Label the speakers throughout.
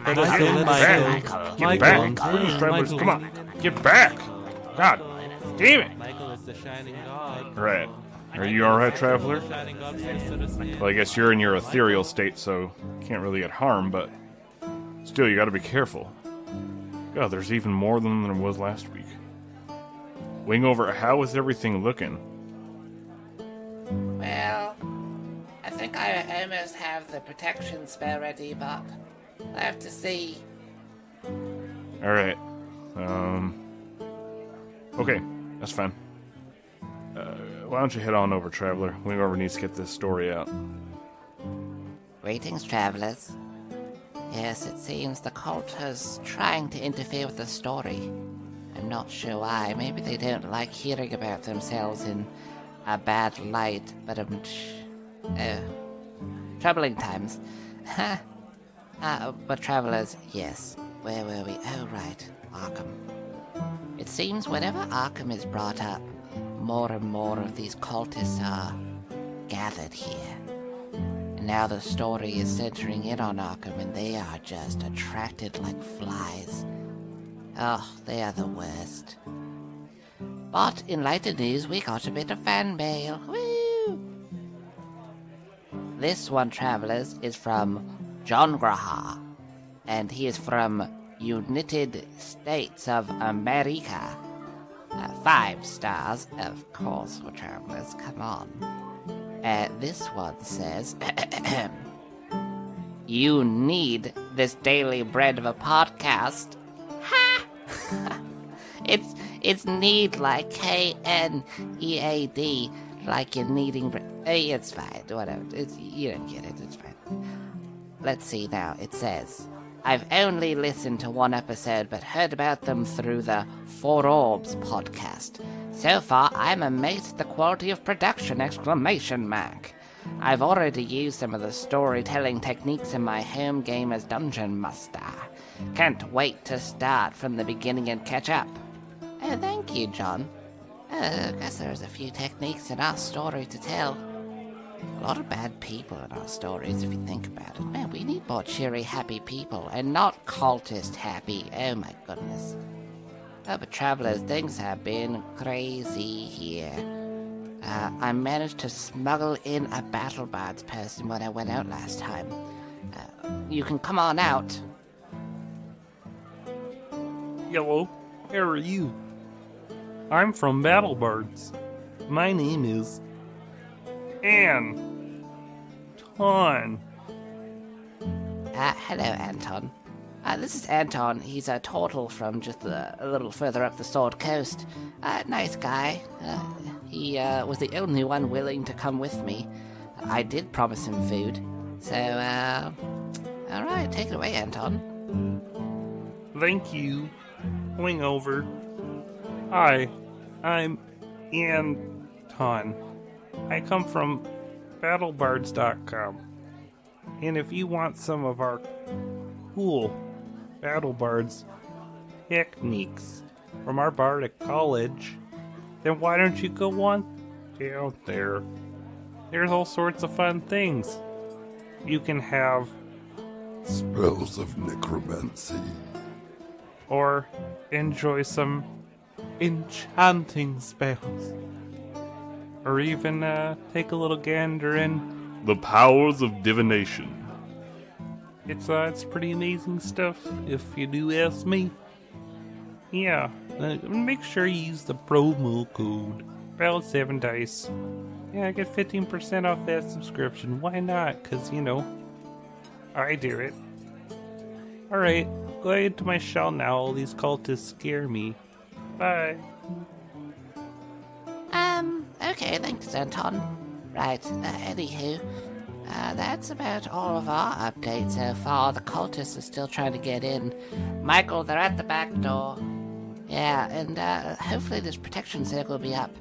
Speaker 1: Michael,
Speaker 2: Get back! Greetings, travelers. Come on, get back! God damn it!
Speaker 1: Michael is the shining god.
Speaker 2: Right. Are you alright, traveler?
Speaker 1: Shining god, so to speak.
Speaker 2: Well, I guess you're in your ethereal state, so can't really get harmed, but still, you gotta be careful. God, there's even more than there was last week. Wingover, how is everything looking?
Speaker 3: Well, I think I almost have the protection spell ready, but I have to see.
Speaker 2: Alright. Okay, that's fine. Why don't you head on over, traveler? Wingover needs to get this story out.
Speaker 3: Greetings, travelers. Yes, it seems the cult is trying to interfere with the story. I'm not sure why. Maybe they don't like hearing about themselves in a bad light, but troubling times. But travelers, yes. Where were we? Oh, right. Arkham. It seems whenever Arkham is brought up, more and more of these cultists are gathered here. And now the story is centering in on Arkham, and they are just attracted like flies. Oh, they are the worst. But in lighter news, we got a bit of fan mail. Woo! This one, travelers, is from John Graha, and he is from United States of America. 5 stars, of course, for travelers. Come on. This one says, you need this daily bread of a podcast. Ha! It's need like K-N-E-A-D, like you're needing bread. Hey, it's fine, whatever. You don't get it, it's fine. Let's see now, it says, I've only listened to one episode, but heard about them through the Four Orbs podcast. So far, I'm amazed at the quality of production! I've already used some of the storytelling techniques in my home game as Dungeon Master. Can't wait to start from the beginning and catch up. Oh, thank you, John. I guess there's a few techniques in our story to tell. A lot of bad people in our stories, if you think about it. Man, we need more cheery, happy people, and not cultist happy. Oh my goodness. Oh, but travelers, things have been crazy here. I managed to smuggle in a BattleBards person when I went out last time. You can come on out.
Speaker 4: Hello, how are you? I'm from BattleBards. My name is Anton.
Speaker 3: Hello, Anton. This is Anton. He's a turtle from just a little further up the Sword Coast. Nice guy. He was the only one willing to come with me. I did promise him food. So, alright, take it away, Anton.
Speaker 4: Thank you. Going over. Hi, I'm Anton. I come from BattleBards.com. And if you want some of our cool BattleBards techniques from our bardic college, then why don't you go on down there? There's all sorts of fun things. You can have
Speaker 5: spells of necromancy,
Speaker 4: or enjoy some enchanting spells, or even take a little gander in
Speaker 2: The powers of divination.
Speaker 4: It's pretty amazing stuff, if you do ask me. Yeah, make sure you use the promo code Bell7Dice. Yeah, get 15% off that subscription. Why not? Because, I do it. Alright, go ahead to my shell now. All these cultists scare me. Bye.
Speaker 3: Okay, thanks, Anton. Right, anywho, that's about all of our updates so far. The cultists are still trying to get in. Michael, they're at the back door. Yeah, and hopefully this protection circle will be up.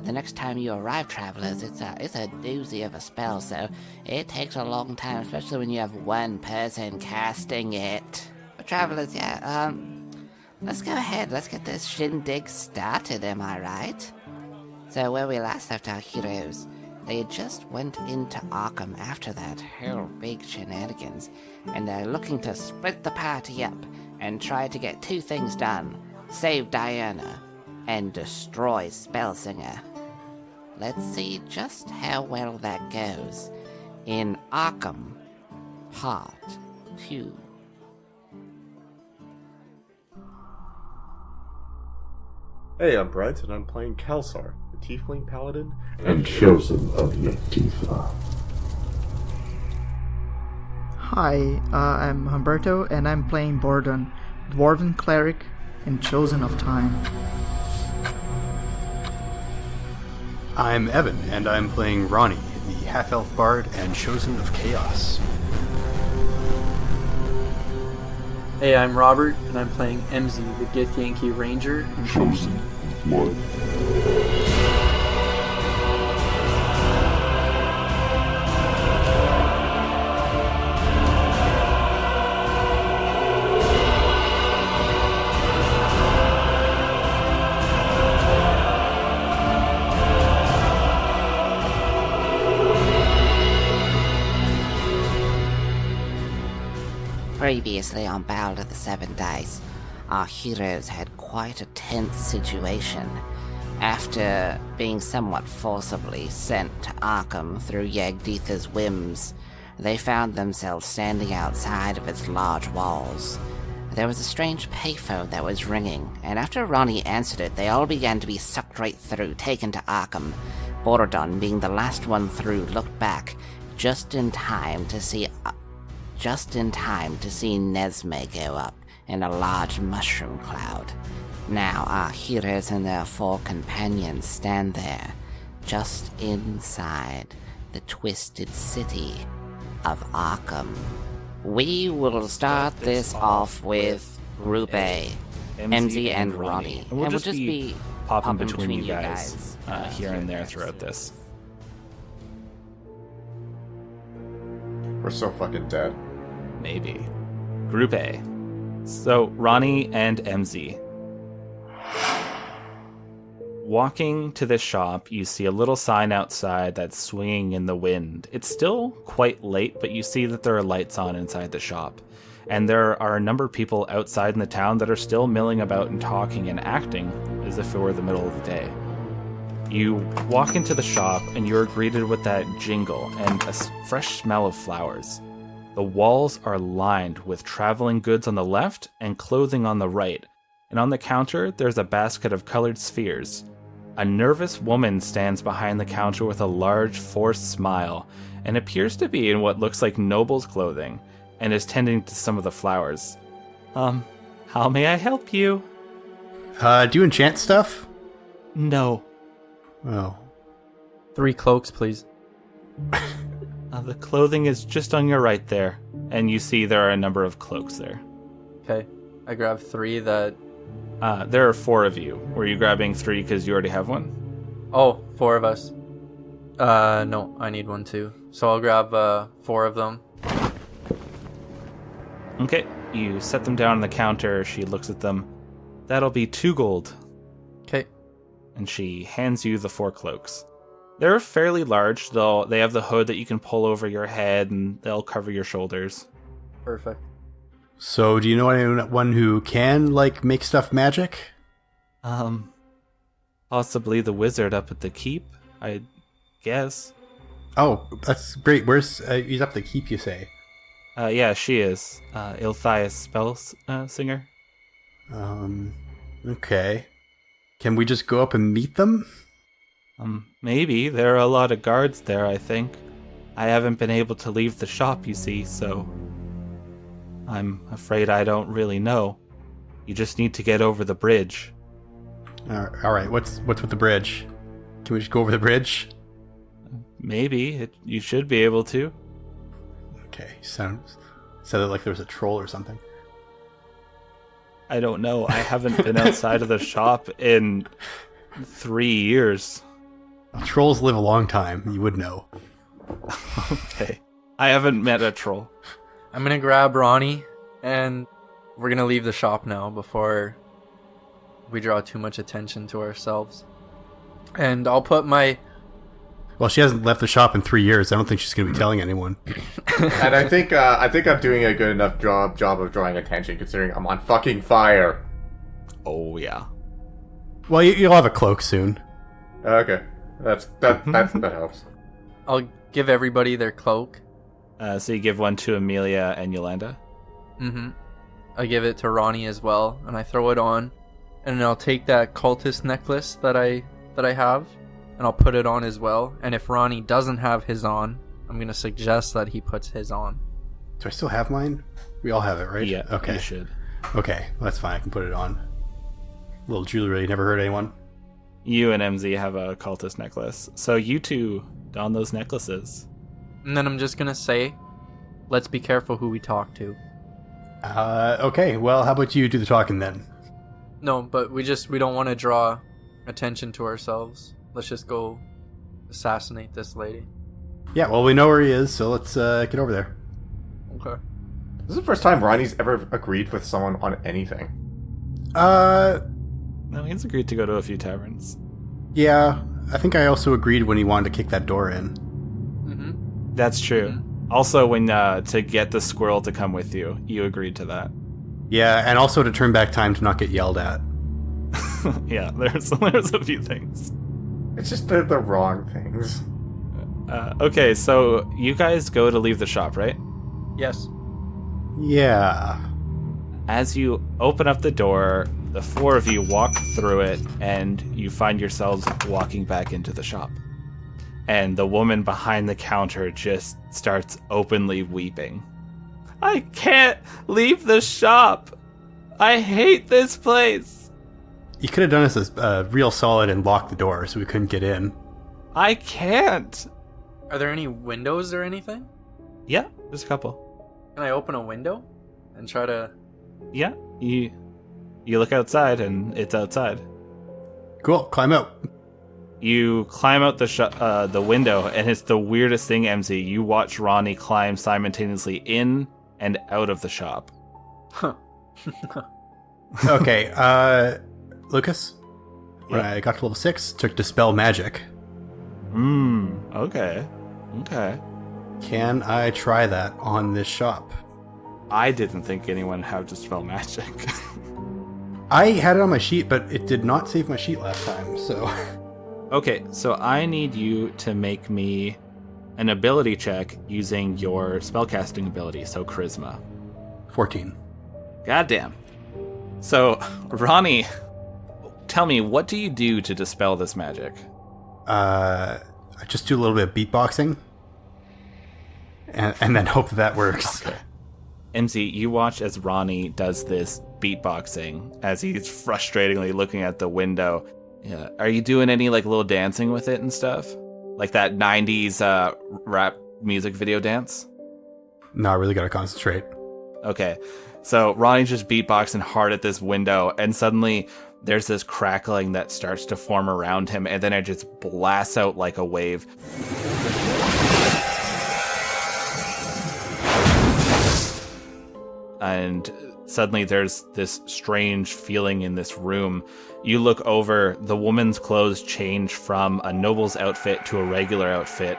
Speaker 3: The next time you arrive, travelers, it's a doozy of a spell, so it takes a long time, especially when you have one person casting it. But travelers, yeah, let's go ahead. Let's get this shindig started, am I right? So where we last left our heroes, They just went into Arkham after that whole big shenanigans, and they're looking to split the party up and try to get two things done: save Diana and destroy Spellsinger. Let's see just how well that goes in Arkham Part 2.
Speaker 6: Hey, I'm Brent, and I'm playing Kelsar, the Tiefling Paladin.
Speaker 5: and chosen of Yetifa.
Speaker 7: Hi, I'm Humberto, and I'm playing Bordon, Dwarven Cleric and Chosen of Time.
Speaker 8: I'm Evan, and I'm playing Ronnie, the half-elf bard and chosen of chaos.
Speaker 9: Hey, I'm Robert, and I'm playing MZ, the Githyanki Ranger and
Speaker 5: Chosen of Blood.
Speaker 3: Previously on Battle of the Seven Dice, our heroes had quite a tense situation. After being somewhat forcibly sent to Arkham through Yagditha's whims, they found themselves standing outside of its large walls. There was a strange payphone that was ringing, and after Ronnie answered it, they all began to be sucked right through, taken to Arkham. Bordon, being the last one through, looked back just in time to see Nesme go up in a large mushroom cloud. Now our heroes and their four companions stand there, just inside the twisted city of Arkham. We will start this off with Group A, MZ and Ronnie.
Speaker 10: And we'll just be popping between you guys here and there throughout this.
Speaker 6: We're so fucking dead.
Speaker 10: Maybe. Group A. So, Ronnie and MZ. Walking to this shop, you see a little sign outside that's swinging in the wind. It's still quite late, but you see that there are lights on inside the shop. And there are a number of people outside in the town that are still milling about and talking and acting as if it were the middle of the day. You walk into the shop and you're greeted with that jingle and a fresh smell of flowers. The walls are lined with traveling goods on the left and clothing on the right, and on the counter there's a basket of colored spheres. A nervous woman stands behind the counter with a large, forced smile, and appears to be in what looks like noble's clothing, and is tending to some of the flowers. How may I help you?
Speaker 8: Do you enchant stuff?
Speaker 10: No.
Speaker 8: Oh.
Speaker 9: 3 cloaks, please.
Speaker 10: The clothing is just on your right there, and you see there are a number of cloaks there.
Speaker 9: Okay, I grab 3 that...
Speaker 10: There are 4 of you. Were you grabbing 3 because you already have one?
Speaker 9: Oh, 4 of us. No, I need one too. So I'll grab 4 of them.
Speaker 10: Okay, you set them down on the counter. She looks at them. That'll be 2 gold.
Speaker 9: Okay.
Speaker 10: And she hands you the 4 cloaks. They're fairly large, though they have the hood that you can pull over your head and they'll cover your shoulders.
Speaker 9: Perfect.
Speaker 8: So, do you know anyone who can, like, make stuff magic?
Speaker 10: Possibly the wizard up at the keep, I guess.
Speaker 8: Oh, that's great. Where's, he's up the keep, you say?
Speaker 10: Yeah, she is. Ilthias singer.
Speaker 8: Okay. Can we just go up and meet them?
Speaker 10: Maybe. There are a lot of guards there, I think. I haven't been able to leave the shop, you see, so... I'm afraid I don't really know. You just need to get over the bridge.
Speaker 8: Alright, what's with the bridge? Can we just go over the bridge?
Speaker 10: Maybe. You should be able to.
Speaker 8: Okay, sounded like there was a troll or something.
Speaker 10: I don't know. I haven't been outside of the shop in 3 years.
Speaker 8: Well, trolls live a long time. You would know.
Speaker 10: Okay. I haven't met a troll.
Speaker 9: I'm gonna grab Ronnie, and we're gonna leave the shop now before we draw too much attention to ourselves. And I'll put my
Speaker 8: Well, she hasn't left the shop in 3 years. I don't think she's going to be telling anyone.
Speaker 6: And I think I'm doing a good enough job of drawing attention, considering I'm on fucking fire.
Speaker 10: Oh, yeah.
Speaker 8: Well, you'll have a cloak soon.
Speaker 6: Okay, that helps.
Speaker 9: I'll give everybody their cloak.
Speaker 10: So you give one to Amelia and Yolanda?
Speaker 9: Mm-hmm. I give it to Ronnie as well, and I throw it on. And then I'll take that cultist necklace that I have, and I'll put it on as well. And if Ronnie doesn't have his on, I'm going to suggest that he puts his on.
Speaker 8: Do I still have mine? We all have it, right?
Speaker 10: Yeah,
Speaker 8: okay.
Speaker 10: you should.
Speaker 8: Okay, well, that's fine. I can put it on. Little jewelry never hurt anyone.
Speaker 10: You and MZ have a cultist necklace. So you two don those necklaces.
Speaker 9: And then I'm just going to say, let's be careful who we talk to.
Speaker 8: Okay, well, how about you do the talking then?
Speaker 9: No, but we don't want to draw attention to ourselves. Let's just go assassinate this lady.
Speaker 8: Yeah, well, we know where he is, so let's get over there.
Speaker 9: Okay.
Speaker 6: This is the first time Ronnie's ever agreed with someone on anything.
Speaker 10: No, he's agreed to go to a few taverns.
Speaker 8: Yeah, I think I also agreed when he wanted to kick that door in.
Speaker 9: Mm-hmm.
Speaker 10: That's true. Mm-hmm. Also, when to get the squirrel to come with you, you agreed to that.
Speaker 8: Yeah, and also to turn back time to not get yelled at.
Speaker 10: Yeah, there's a few things.
Speaker 6: It's just the wrong things.
Speaker 10: Okay, so you guys go to leave the shop, right?
Speaker 9: Yes.
Speaker 8: Yeah.
Speaker 10: As you open up the door, the four of you walk through it, and you find yourselves walking back into the shop. And the woman behind the counter just starts openly weeping. I can't leave the shop! I hate this place!
Speaker 8: You could have done us a real solid and locked the door so we couldn't get in.
Speaker 10: I can't!
Speaker 9: Are there any windows or anything?
Speaker 10: Yeah, there's a couple.
Speaker 9: Can I open a window and try to...
Speaker 10: Yeah, you look outside, and it's outside.
Speaker 8: Cool, climb out.
Speaker 10: You climb out the window, and it's the weirdest thing, MZ. You watch Ronnie climb simultaneously in and out of the shop.
Speaker 9: Huh.
Speaker 8: Okay, Lucas, when
Speaker 10: Yeah.
Speaker 8: I got to level 6, took Dispel Magic.
Speaker 10: Okay.
Speaker 8: Can I try that on this shop?
Speaker 10: I didn't think anyone had Dispel Magic.
Speaker 8: I had it on my sheet, but it did not save my sheet last time, so...
Speaker 10: Okay, so I need you to make me an ability check using your spellcasting ability, so Charisma.
Speaker 8: 14.
Speaker 10: Goddamn. So, Ronnie, tell me, what do you do to dispel this magic?
Speaker 8: I just do a little bit of beatboxing, and then hope that works.
Speaker 10: Okay. MZ, you watch as Ronnie does this beatboxing as he's frustratingly looking at the window. Yeah. Are you doing any like little dancing with it and stuff? Like that 90s rap music video dance?
Speaker 8: No, I really gotta concentrate.
Speaker 10: Okay. So Ronnie's just beatboxing hard at this window, and suddenly there's this crackling that starts to form around him, and then it just blasts out like a wave. And suddenly there's this strange feeling in this room. You look over, the woman's clothes change from a noble's outfit to a regular outfit.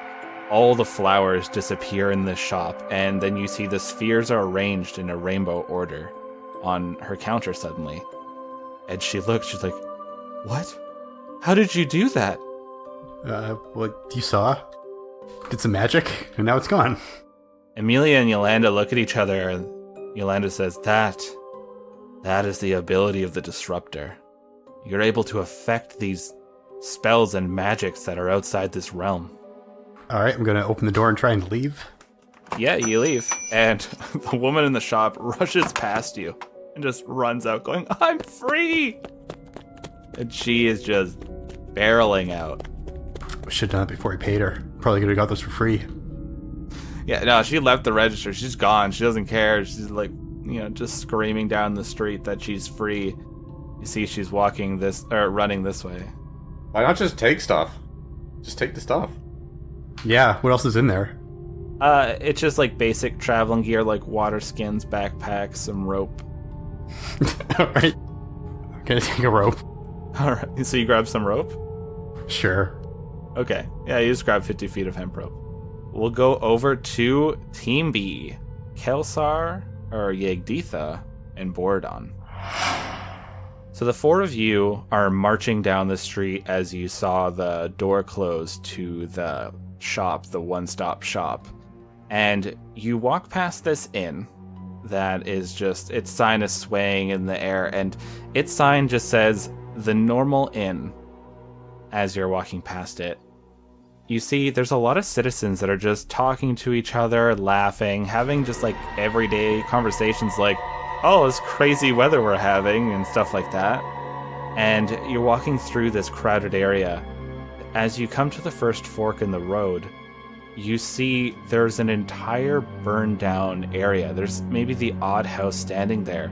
Speaker 10: All the flowers disappear in this shop, and then you see the spheres are arranged in a rainbow order on her counter suddenly. And she looks, she's like, what? How did you do that?
Speaker 8: What you saw? Did some magic, and now it's gone.
Speaker 10: Amelia and Yolanda look at each other, and Yolanda says, that is the ability of the Disruptor. You're able to affect these spells and magics that are outside this realm.
Speaker 8: Alright, I'm gonna open the door and try and leave.
Speaker 10: Yeah, you leave, and the woman in the shop rushes past you and just runs out going, I'm free! And she is just barreling out.
Speaker 8: Should have done it before he paid her. Probably could have got those for free.
Speaker 10: Yeah, no, she left the register. She's gone. She doesn't care. She's like, just screaming down the street that she's free. You see she's running this way.
Speaker 6: Why not just take stuff? Just take the stuff.
Speaker 8: Yeah, what else is in there?
Speaker 10: It's just like basic traveling gear, like water skins, backpacks, some rope.
Speaker 8: Alright. I'm gonna take a rope.
Speaker 10: Alright, so you grab some rope?
Speaker 8: Sure.
Speaker 10: Okay. Yeah, you just grab 50 feet of hemp rope. We'll go over to Team B. Kelsar, or Yegditha, and Bordon. So the four of you are marching down the street as you saw the door close to the shop, the one-stop shop. And you walk past this inn that is just, its sign is swaying in the air, and its sign just says, The Normal Inn, as you're walking past it. You see, there's a lot of citizens that are just talking to each other, laughing, having just like everyday conversations like, oh, this crazy weather we're having, and stuff like that. And you're walking through this crowded area. As you come to the first fork in the road, you see there's an entire burned down area. There's maybe the odd house standing there.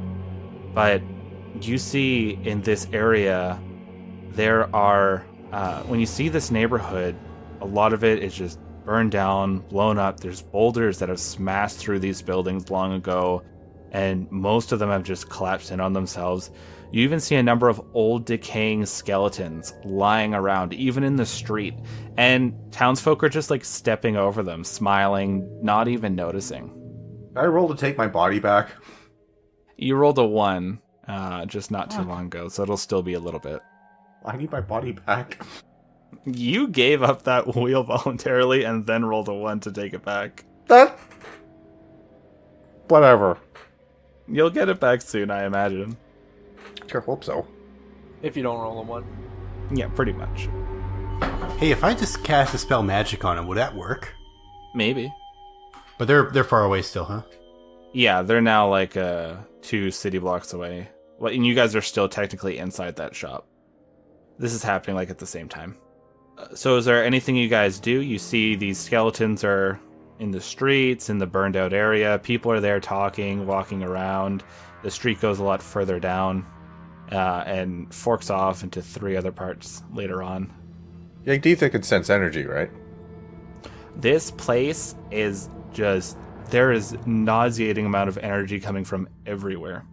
Speaker 10: But you see in this area, there are, when you see this neighborhood, a lot of it is just burned down, blown up. There's boulders that have smashed through these buildings long ago, and most of them have just collapsed in on themselves. You even see a number of old decaying skeletons lying around, even in the street, and townsfolk are just like stepping over them, smiling, not even noticing.
Speaker 6: I roll to take my body back.
Speaker 10: You rolled a 1 just not too long ago, so it'll still be a little bit.
Speaker 6: I need my body back.
Speaker 10: You gave up that wheel voluntarily and then rolled a 1 to take it back.
Speaker 6: That... Whatever.
Speaker 10: You'll get it back soon, I imagine.
Speaker 6: Sure hope so.
Speaker 9: If you don't roll a 1.
Speaker 10: Yeah, pretty much.
Speaker 8: Hey, if I just cast a spell magic on them, would that work?
Speaker 10: Maybe.
Speaker 8: But they're far away still, huh?
Speaker 10: Yeah, they're now like 2 city blocks away. Well, and you guys are still technically inside that shop. This is happening like at the same time. So is there anything you guys do? You see these skeletons are in the streets, in the burned out area. People are there talking, walking around. The street goes a lot further down and forks off into 3 other parts later on.
Speaker 6: Yegditha can sense energy, right?
Speaker 10: This place is just... There is nauseating amount of energy coming from everywhere.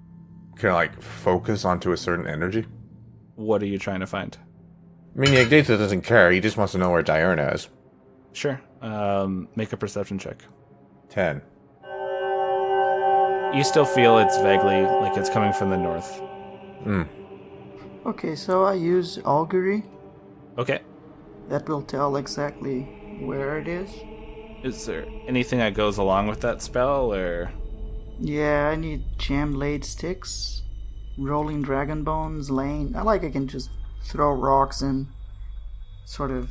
Speaker 6: Can I, like, focus onto a certain energy?
Speaker 10: What are you trying to find?
Speaker 6: I mean, Yegditha doesn't care. He just wants to know where Diurna is.
Speaker 10: Sure. Make a perception check.
Speaker 6: 10.
Speaker 10: You still feel it's vaguely like it's coming from the north.
Speaker 7: Okay, so I use augury.
Speaker 10: Okay.
Speaker 7: That will tell exactly where it is.
Speaker 10: Is there anything that goes along with that spell, or...?
Speaker 7: Yeah, I need jam blade sticks, rolling dragon bones, lane. I can just throw rocks and sort of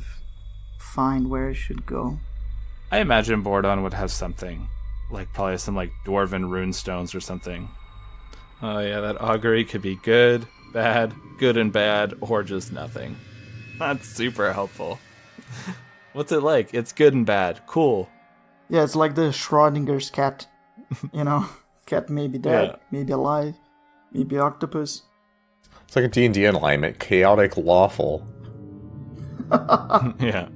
Speaker 7: find where it should go.
Speaker 10: I imagine Bordon would have something. Like probably some like dwarven rune stones or something. Oh yeah, that augury could be good and bad, or just nothing. That's super helpful. What's it like? It's good and bad. Cool.
Speaker 7: Yeah, it's like the Schrodinger's cat. You know, cat may be dead, maybe alive, maybe octopus.
Speaker 6: It's like a D&D alignment. Chaotic, lawful.
Speaker 10: Yeah.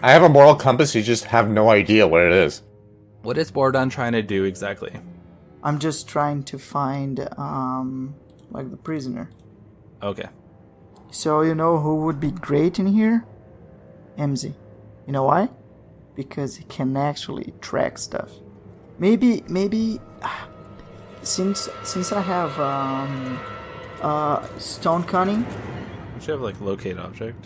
Speaker 6: I have a moral compass, you just have no idea what it is.
Speaker 10: What is Bordon trying to do exactly?
Speaker 7: I'm just trying to find, like the prisoner.
Speaker 10: Okay.
Speaker 7: So you know who would be great in here? MZ. You know why? Because he can actually track stuff. Maybe, since I have stone cunning.
Speaker 10: Don't you have like locate object?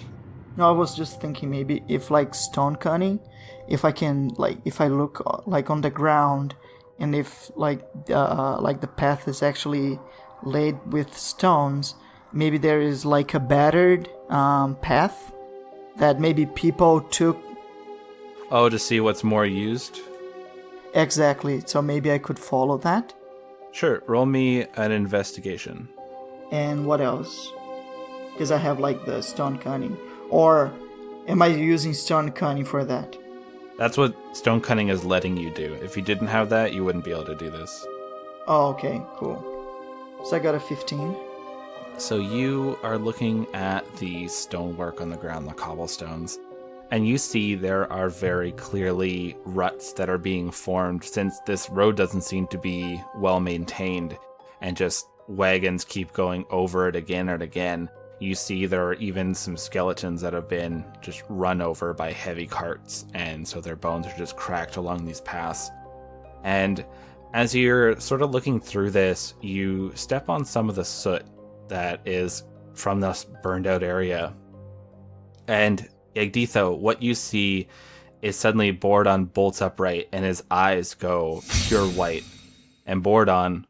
Speaker 7: No, I was just thinking maybe if like stone cunning, if I can if I look like on the ground, and if like the path is actually laid with stones, maybe there is like a battered path that maybe people took.
Speaker 10: Oh, to see what's more used?
Speaker 7: Exactly. So maybe I could follow that.
Speaker 10: Sure. Roll me an investigation.
Speaker 7: And what else? Because I have like the stone cunning. Or am I using stone cunning for that?
Speaker 10: That's what stone cunning is letting you do. If you didn't have that, you wouldn't be able to do this.
Speaker 7: Oh, okay, cool. So I got a 15.
Speaker 10: So you are looking at the stonework on the ground, the cobblestones, and you see there are very clearly ruts that are being formed since this road doesn't seem to be well maintained, and just wagons keep going over it again and again. You see there are even some skeletons that have been just run over by heavy carts, and so their bones are just cracked along these paths. And as you're sort of looking through this, you step on some of the soot that is from this burned out area. And Yagditho, what you see is suddenly Bordon bolts upright and his eyes go pure white. And Bordon,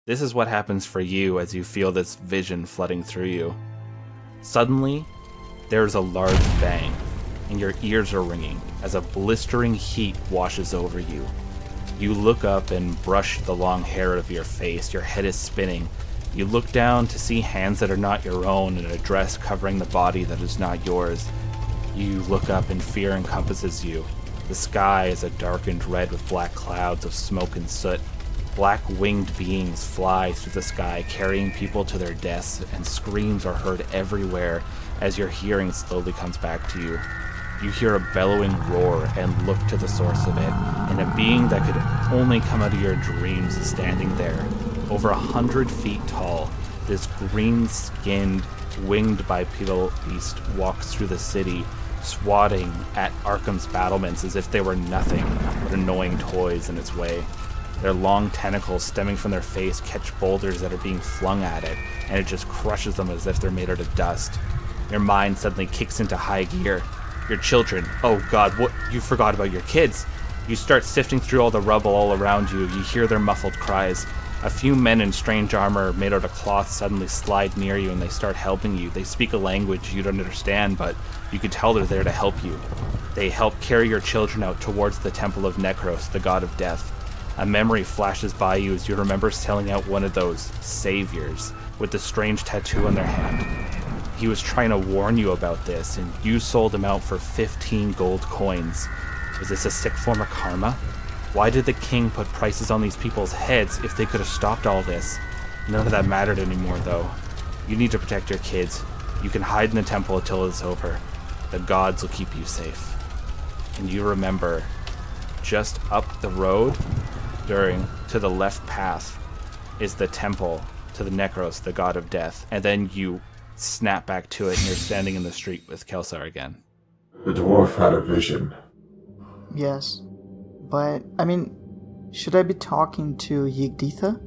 Speaker 10: this is what happens for you as you feel this vision flooding through you. Suddenly, there's a large bang, and your ears are ringing as a blistering heat washes over you. You look up and brush the long hair out of your face. Your head is spinning. You look down to see hands that are not your own and a dress covering the body that is not yours. You look up and fear encompasses you. The sky is a darkened red with black clouds of smoke and soot. Black winged beings fly through the sky, carrying people to their deaths, and screams are heard everywhere as your hearing slowly comes back to you. You hear a bellowing roar and look to the source of it, and a being that could only come out of your dreams is standing there. Over 100 feet tall, this green-skinned, winged bipedal beast walks through the city, swatting at Arkham's battlements as if they were nothing but annoying toys in its way. Their long tentacles stemming from their face catch boulders that are being flung at it, and it just crushes them as if they're made out of dust. Your mind suddenly kicks into high gear. Your children, oh god, what? You forgot about your kids. You start sifting through all the rubble all around you. You hear their muffled cries. A few men in strange armor made out of cloth suddenly slide near you and they start helping you. They speak a language you don't understand, but you can tell they're there to help you. They help carry your children out towards the temple of Necros, the god of death. A memory flashes by you as you remember selling out one of those saviors with the strange tattoo on their hand. He was trying to warn you about this, and you sold him out for 15 gold coins. Was this a sick form of karma? Why did the king put prices on these people's heads if they could have stopped all this? None of that mattered anymore, though. You need to protect your kids. You can hide in the temple until it's over. The gods will keep you safe. And you remember, just up the road, to the left path, is the temple to the Necros, the god of death. And then you snap back to it and you're standing in the street with Kelsar again.
Speaker 5: The dwarf had a vision.
Speaker 7: Yes. But, I mean, should I be talking to Yigditha?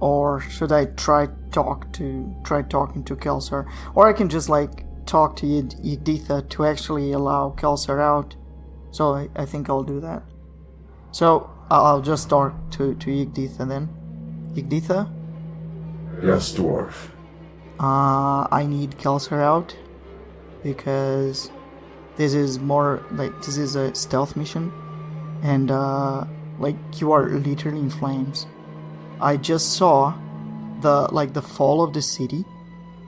Speaker 7: Or should I try talking to Kelsar? Or I can just, talk to Yigditha to actually allow Kelsar out. So I think I'll do that. So, I'll just talk to Yigditha then. Yigditha?
Speaker 5: Yes, dwarf.
Speaker 7: I need Kelsar out. Because this is this is a stealth mission. And, you are literally in flames. I just saw the fall of the city.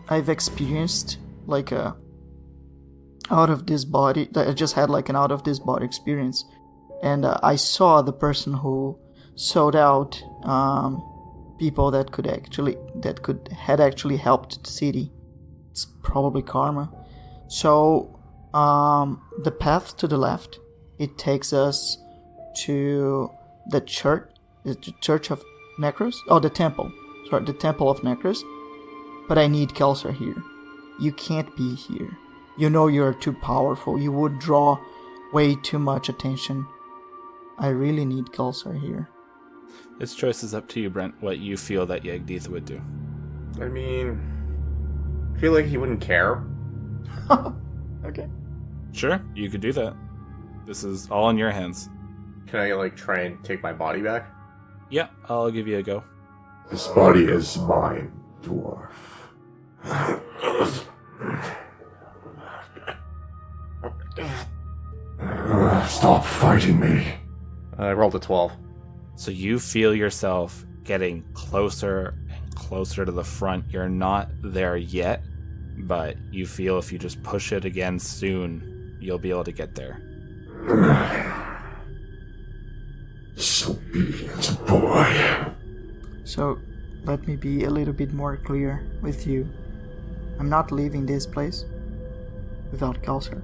Speaker 7: I've experienced, I just had, an out-of-this-body experience. And I saw the person who sold out people that had actually helped the city. It's probably karma. So, the path to the left, it takes us to the church of Necros? Oh, the temple. Sorry, the temple of Necros. But I need Kelsar here. You can't be here. You know you're too powerful. You would draw way too much attention. I really need Kelsar here.
Speaker 10: This choice is up to you, Brent, what you feel that Yagditha would do.
Speaker 6: I mean, I feel like he wouldn't care.
Speaker 7: Okay.
Speaker 10: Sure, you could do that. This is all in your hands.
Speaker 6: Can I, try and take my body back?
Speaker 10: Yeah, I'll give you a go.
Speaker 5: This body is mine, dwarf. Stop fighting me.
Speaker 6: I rolled a 12.
Speaker 10: So you feel yourself getting closer and closer to the front. You're not there yet, but you feel if you just push it again soon, you'll be able to get there.
Speaker 5: So be it, boy.
Speaker 7: So, let me be a little bit more clear with you. I'm not leaving this place without Kelsar.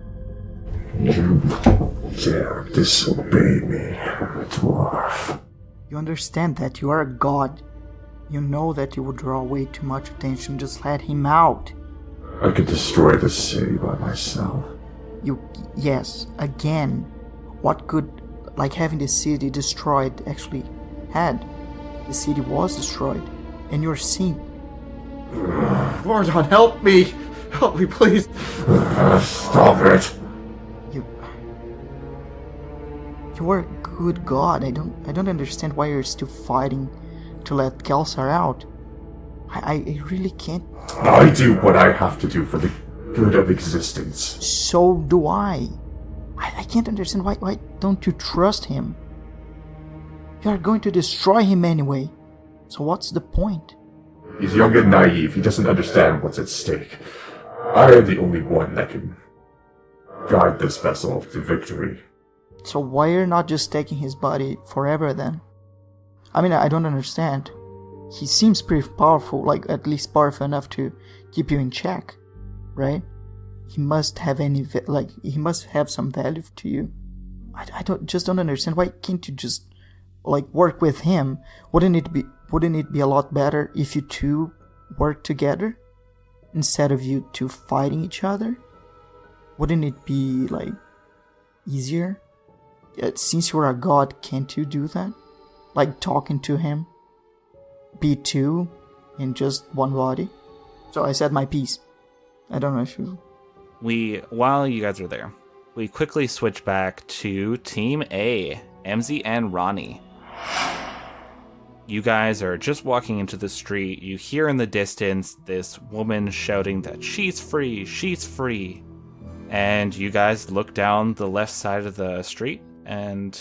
Speaker 5: You dare disobey me, dwarf.
Speaker 7: You understand that you are a god. You know that you will draw way too much attention. Just let him out.
Speaker 5: I could destroy the city by myself.
Speaker 7: Yes, again. What could, like, having the city destroyed actually had? The city was destroyed, and you're seeing.
Speaker 6: Mordon, help me! Help me, please!
Speaker 5: Stop it!
Speaker 7: You are a good god. I don't understand why you're still fighting to let Kelsar out. I really can't.
Speaker 5: I do what I have to do for the good of existence.
Speaker 7: So do I. I can't understand why don't you trust him? You are going to destroy him anyway. So what's the point?
Speaker 5: He's young and naive. He doesn't understand what's at stake. I am the only one that can guide this vessel to victory.
Speaker 7: So why are you not just taking his body forever then? I mean, I don't understand. He seems pretty powerful, like at least powerful enough to keep you in check, right? He must have he must have some value to you. I don't understand. Why can't you just work with him? Wouldn't it be a lot better if you two work together instead of you two fighting each other? Wouldn't it be easier? Since you're a god, can't you do that? Like talking to him? Be two in just one body? So I said my piece. I don't know if you...
Speaker 10: While you guys are there, we quickly switch back to Team A, MZ and Ronnie. You guys are just walking into the street. You hear in the distance this woman shouting that she's free, she's free. And you guys look down the left side of the street, and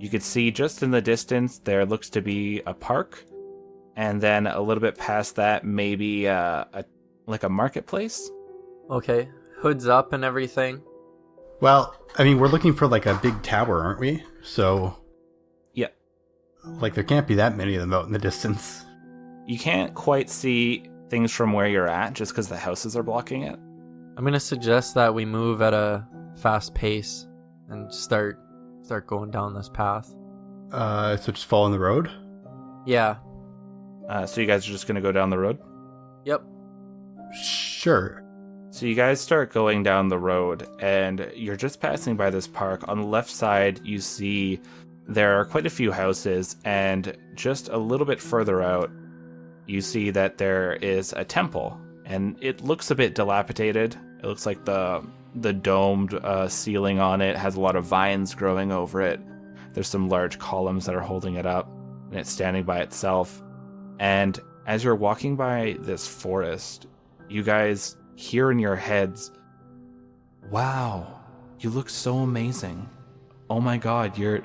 Speaker 10: you could see just in the distance there looks to be a park. And then a little bit past that, maybe a marketplace.
Speaker 9: Okay, hoods up and everything.
Speaker 8: Well, I mean, we're looking for a big tower, aren't we? So...
Speaker 10: Yeah.
Speaker 8: there can't be that many of them out in the distance.
Speaker 10: You can't quite see things from where you're at just because the houses are blocking it.
Speaker 9: I'm going to suggest that we move at a fast pace and start going down this path.
Speaker 8: So just follow the road?
Speaker 9: Yeah.
Speaker 10: So you guys are just going to go down the road?
Speaker 9: Yep.
Speaker 8: Sure.
Speaker 10: So you guys start going down the road, and you're just passing by this park. On the left side, you see there are quite a few houses, and just a little bit further out, you see that there is a temple, and it looks a bit dilapidated. It looks like the domed ceiling on it has a lot of vines growing over it. There's some large columns that are holding it up, and it's standing by itself. And as you're walking by this forest, you guys hear in your heads, "Wow, you look so amazing. Oh my god, you're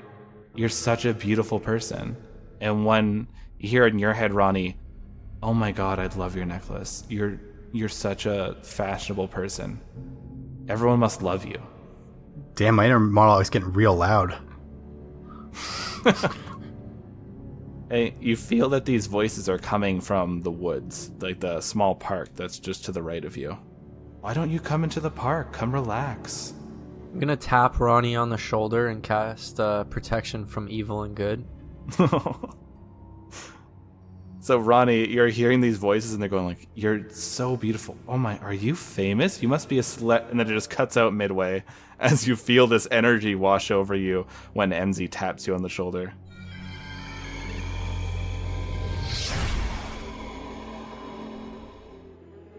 Speaker 10: such a beautiful person." And when you hear in your head, Ronnie, "Oh my god, I'd love your necklace. You're such a fashionable person. Everyone must love you."
Speaker 8: Damn, my inner monologue is getting real loud.
Speaker 10: Hey, you feel that these voices are coming from the woods, like the small park that's just to the right of you. "Why don't you come into the park? Come relax."
Speaker 9: I'm going to tap Ronnie on the shoulder and cast protection from evil and good.
Speaker 10: So Ronnie, you're hearing these voices and they're going "You're so beautiful. Oh my, are you famous? You must be a celeb." And then it just cuts out midway as you feel this energy wash over you when MZ taps you on the shoulder.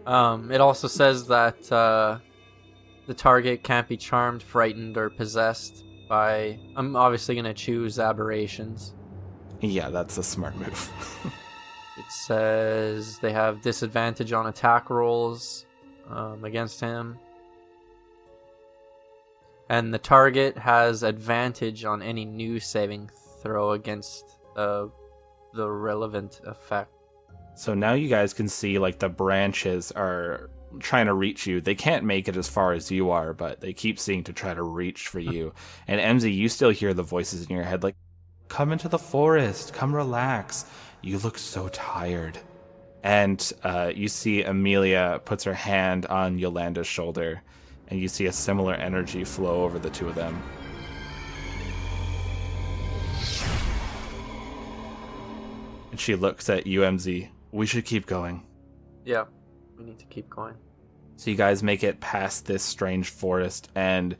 Speaker 9: It also says that the target can't be charmed, frightened, or possessed by... I'm obviously going to choose aberrations.
Speaker 10: Yeah, that's a smart move.
Speaker 9: It says they have disadvantage on attack rolls against him. And the target has advantage on any new saving throw against the relevant effect.
Speaker 10: So now you guys can see the branches are trying to reach you. They can't make it as far as you are, but they keep seeming to try to reach for you. And MZ, you still hear the voices in your head "Come into the forest, come relax. You look so tired." And you see Amelia puts her hand on Yolanda's shoulder, and you see a similar energy flow over the two of them. And she looks at you, MZ. "We should keep going."
Speaker 9: Yeah, we need to keep going.
Speaker 10: So you guys make it past this strange forest, and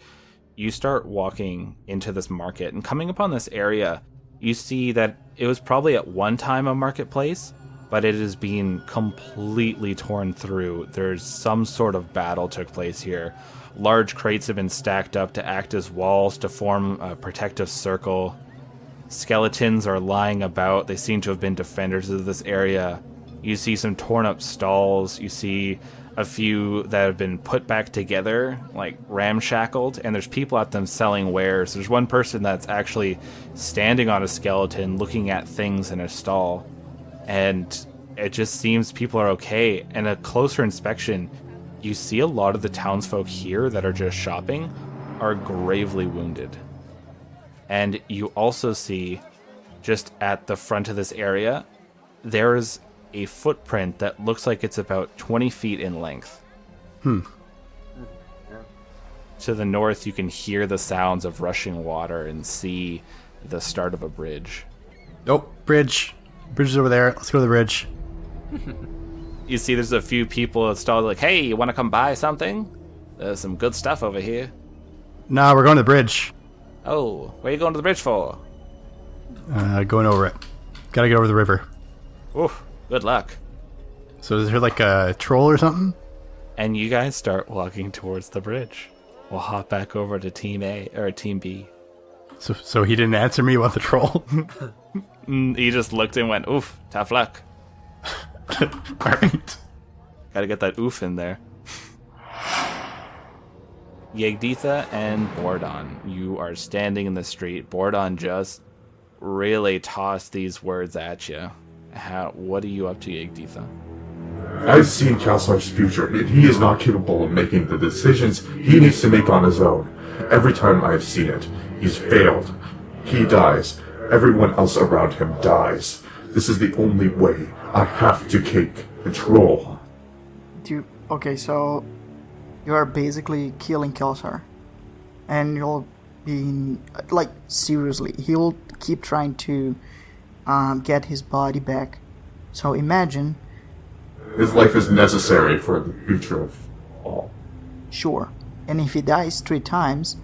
Speaker 10: you start walking into this market. And coming upon this area, you see that it was probably at one time a marketplace, but it is being completely torn through. There's some sort of battle took place here. Large crates have been stacked up to act as walls to form a protective circle. Skeletons are lying about. They seem to have been defenders of this area. You see some torn up stalls. You see a few that have been put back together, like ramshackled, and there's people at them selling wares. There's one person that's actually standing on a skeleton looking at things in a stall, and it just seems people are okay. And a closer inspection, you see a lot of the townsfolk here that are just shopping are gravely wounded. And you also see, just at the front of this area, there's a footprint that looks like it's about 20 feet in length. To the north, you can hear the sounds of rushing water and see the start of a bridge.
Speaker 8: Nope, bridge. Bridge is over there. Let's go to the bridge.
Speaker 10: You see there's a few people installed like, hey, you want to come buy something? There's some good stuff over here.
Speaker 8: Nah, we're going to the bridge.
Speaker 10: Oh, where are you going to the bridge for?
Speaker 8: Going over it. Gotta get over the river.
Speaker 10: Oof, good luck.
Speaker 8: So is there like a troll or something?
Speaker 10: And you guys start walking towards the bridge. We'll hop back over to Team A, or Team B.
Speaker 8: So he didn't answer me about the troll?
Speaker 10: He just looked and went, oof, tough luck.
Speaker 8: Alright.
Speaker 10: Gotta get that oof in there. Yegditha and Bordon, you are standing in the street. Bordon just really tossed these words at you. What are you up to, Yegditha?
Speaker 5: I've seen Kalsar's future, and he is not capable of making the decisions he needs to make on his own. Every time I've seen it, he's failed. He dies. Everyone else around him dies. This is the only way. I have to take control.
Speaker 7: Okay, so you are basically killing Kalsar. And you'll be, like, seriously, he'll keep trying to get his body back. So imagine...
Speaker 5: His life is necessary for the future of all.
Speaker 7: Sure. And if he dies 3 times,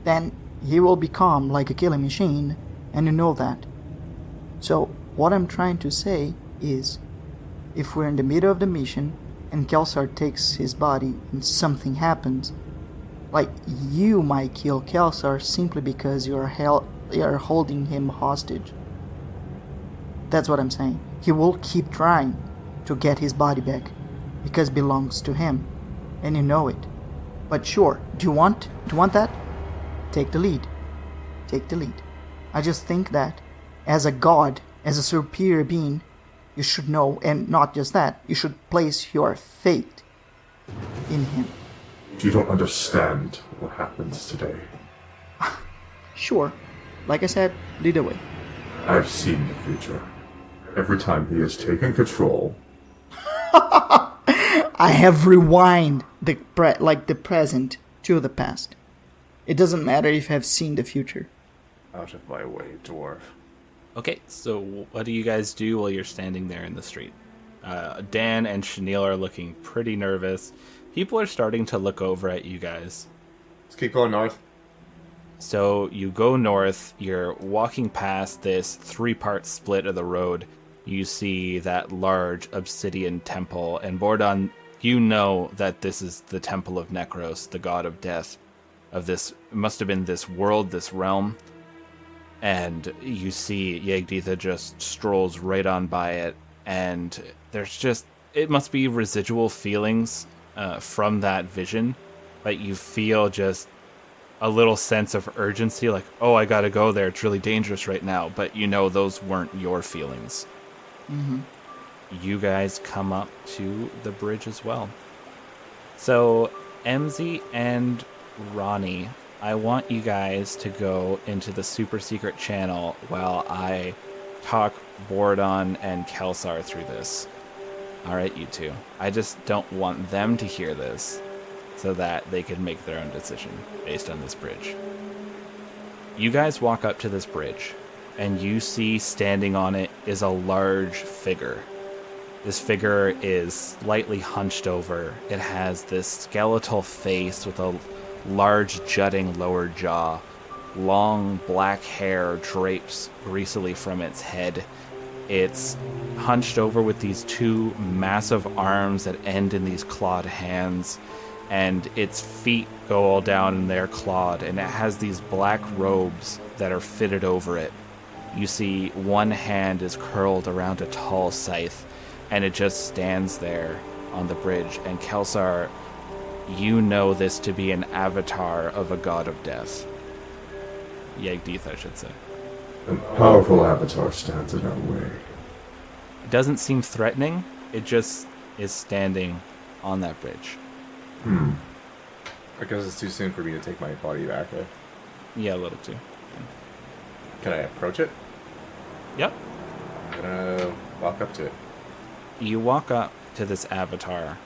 Speaker 7: then he will become like a killing machine, and you know that. So, what I'm trying to say is, if we're in the middle of the mission, and Kalsar takes his body and something happens, like, you might kill Kalsar simply because you are holding him hostage. That's what I'm saying. He will keep trying to get his body back, because it belongs to him, and you know it. But sure, do you want that? Take the lead. Take the lead. I just think that, as a god, as a superior being, you should know, and not just that, you should place your fate in him.
Speaker 5: You don't understand what happens today.
Speaker 7: Sure. Like I said, lead the way.
Speaker 5: I've seen the future. Every time he has taken control...
Speaker 7: I have rewind the present to the past. It doesn't matter if I've seen the future.
Speaker 6: Out of my way, dwarf.
Speaker 10: Okay, so what do you guys do while you're standing there in the street? Dan and Chenille are looking pretty nervous. People are starting to look over at you guys.
Speaker 6: Let's keep going north.
Speaker 10: So you go north, you're walking past this 3-part split of the road. You see that large obsidian temple, and Bordon, you know that this is the Temple of Necros, the god of death, of this, must have been this world, this realm. And you see Yegditha just strolls right on by it, and there's just, it must be residual feelings from that vision, but you feel just a little sense of urgency, like, oh, I gotta go there, it's really dangerous right now, but you know those weren't your feelings.
Speaker 7: Mm-hmm.
Speaker 10: You guys come up to the bridge as well. So, MZ and Ronnie, I want you guys to go into the super secret channel while I talk Bordon and Kelsar through this. Alright, you two. I just don't want them to hear this so that they can make their own decision based on this bridge. You guys walk up to this bridge, and you see standing on it is a large figure. This figure is slightly hunched over. It has this skeletal face with a large jutting lower jaw. Long black hair drapes greasily from its head. It's hunched over with these two massive arms that end in these clawed hands, and its feet go all down and they're clawed, and it has these black robes that are fitted over it. You see one hand is curled around a tall scythe, and it just stands there on the bridge. And Kelsar, you know this to be an avatar of a god of death. Yegdith, I should say.
Speaker 5: A powerful avatar stands in our way.
Speaker 10: It doesn't seem threatening, it just is standing on that bridge.
Speaker 6: I guess it's too soon for me to take my body back.
Speaker 10: Yeah, a little too.
Speaker 6: Can I approach it?
Speaker 10: Yep.
Speaker 6: I'm gonna walk up to it.
Speaker 10: You walk up to this avatar,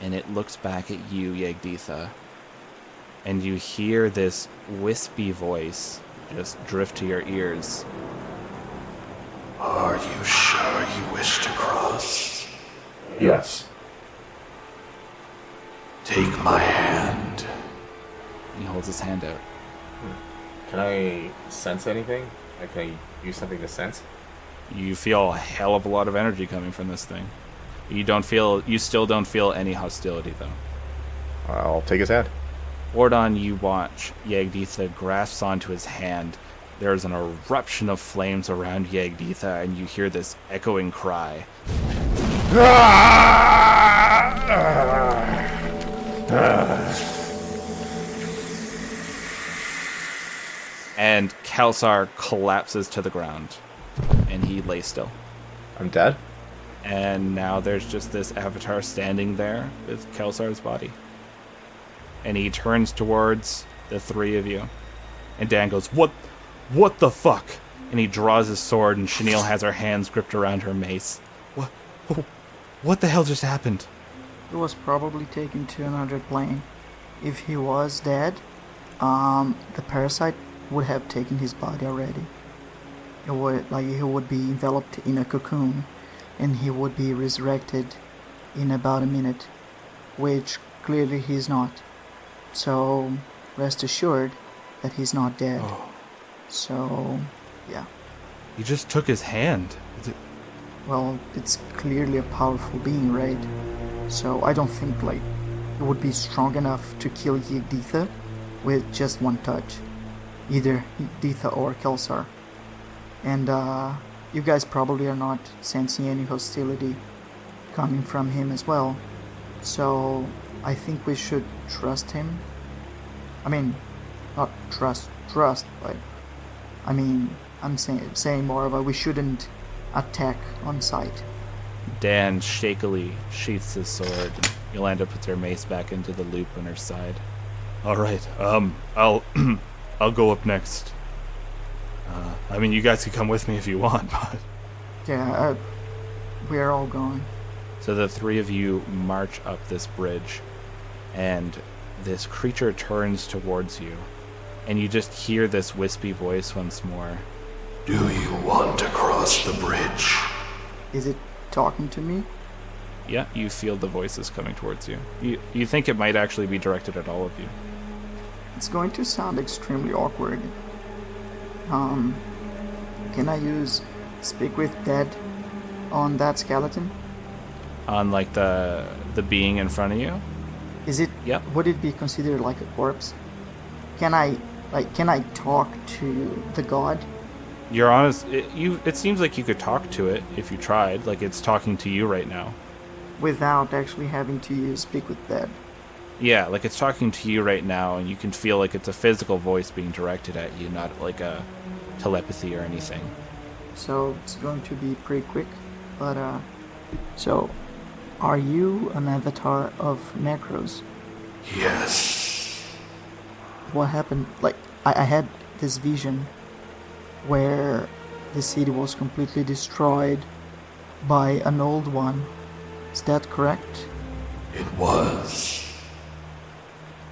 Speaker 10: and it looks back at you, Yegditha, and you hear this wispy voice just drift to your ears.
Speaker 11: Are you sure you wish to cross?
Speaker 5: Yes.
Speaker 11: Take my hand.
Speaker 10: He holds his hand out.
Speaker 6: Can I sense anything? Like, can I use something to sense?
Speaker 10: You feel a hell of a lot of energy coming from this thing. You still don't feel any hostility, though.
Speaker 6: I'll take his hand.
Speaker 10: Ordon, you watch. Yegditha grasps onto his hand. There's an eruption of flames around Yegditha, and you hear this echoing cry. And Kelsar collapses to the ground, and he lays still.
Speaker 6: I'm dead?
Speaker 10: And now there's just this avatar standing there with Kelsar's body. And he turns towards the three of you. And Dan goes, What the fuck? And he draws his sword, and Chenille has her hands gripped around her mace. What the hell just happened?
Speaker 7: He was probably taken to another plane. If he was dead, the parasite would have taken his body already. He would be enveloped in a cocoon, and he would be resurrected in about a minute, which clearly he's not. So rest assured that he's not dead.
Speaker 10: Oh.
Speaker 7: So, yeah.
Speaker 10: You just took his hand.
Speaker 7: Well, it's clearly a powerful being, right? So I don't think, it would be strong enough to kill Yegditha with just one touch. Either Yegditha or Kelsar. And, you guys probably are not sensing any hostility coming from him as well. So, I think we should trust him. I mean, not trust, but... I mean, I'm saying more of a we shouldn't attack on sight.
Speaker 10: Dan shakily sheaths his sword, and Yolanda puts her mace back into the loop on her side. All right, I'll go up next. I mean, you guys can come with me if you want, but...
Speaker 7: Yeah, we're all going.
Speaker 10: So the three of you march up this bridge, and this creature turns towards you, and you just hear this wispy voice once more.
Speaker 11: Do you want to cross the bridge?
Speaker 7: Is it talking to me?
Speaker 10: Yeah, you feel the voices coming towards you. You think it might actually be directed at all of you.
Speaker 7: It's going to sound extremely awkward. Can I use Speak with Dead on that skeleton?
Speaker 10: On, the being in front of you?
Speaker 7: Is it...
Speaker 10: Yep.
Speaker 7: Would it be considered like a corpse? Can I talk to the god?
Speaker 10: You're honest. It seems like you could talk to it if you tried. Like it's talking to you right now.
Speaker 7: Without actually having to use Speak with Dead.
Speaker 10: Yeah, like it's talking to you right now, and you can feel like it's a physical voice being directed at you, not like a telepathy or anything.
Speaker 7: So it's going to be pretty quick. But, so, are you an avatar of Necros?
Speaker 11: Yes.
Speaker 7: What happened? I had this vision where the city was completely destroyed by an old one. Is that correct?
Speaker 11: It was.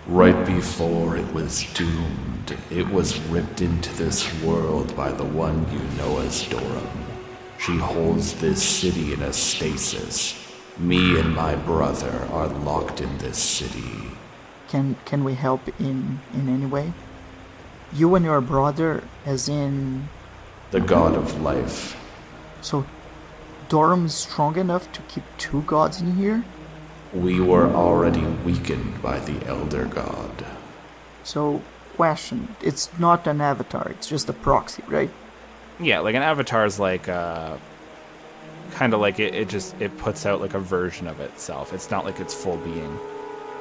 Speaker 11: Right before it was doomed, it was ripped into this world by the one you know as Dorum. She holds this city in a stasis. Me and my brother are locked in this city.
Speaker 7: Can we help in any way? You and your brother, as in...
Speaker 11: The god of life.
Speaker 7: So, Dorum is strong enough to keep two gods in here?
Speaker 11: We were already weakened by the Elder God.
Speaker 7: So, question, it's not an avatar, it's just a proxy, right?
Speaker 10: Yeah, like an avatar is like kind of like it puts out like a version of itself. It's not like its full being.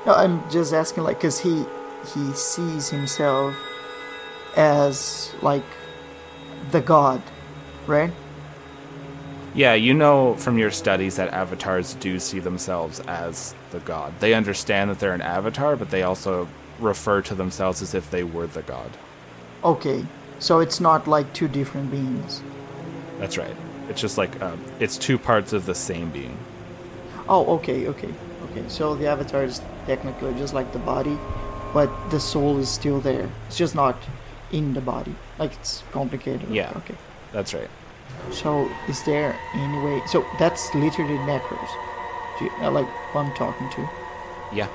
Speaker 7: No, I'm just asking, like, because he sees himself as, like, the god, right?
Speaker 10: Yeah, you know from your studies that avatars do see themselves as the god. They understand that they're an avatar, but they also refer to themselves as if they were the god.
Speaker 7: Okay, so it's not like two different beings.
Speaker 10: That's right. It's just like, it's two parts of the same being.
Speaker 7: Oh, okay. So the avatar is technically just like the body, but the soul is still there. It's just not in the body. Like, it's complicated.
Speaker 10: Yeah.
Speaker 7: Okay.
Speaker 10: That's right.
Speaker 7: So, is there any way... So, that's literally Necros. Like, who I'm talking to.
Speaker 10: Yeah.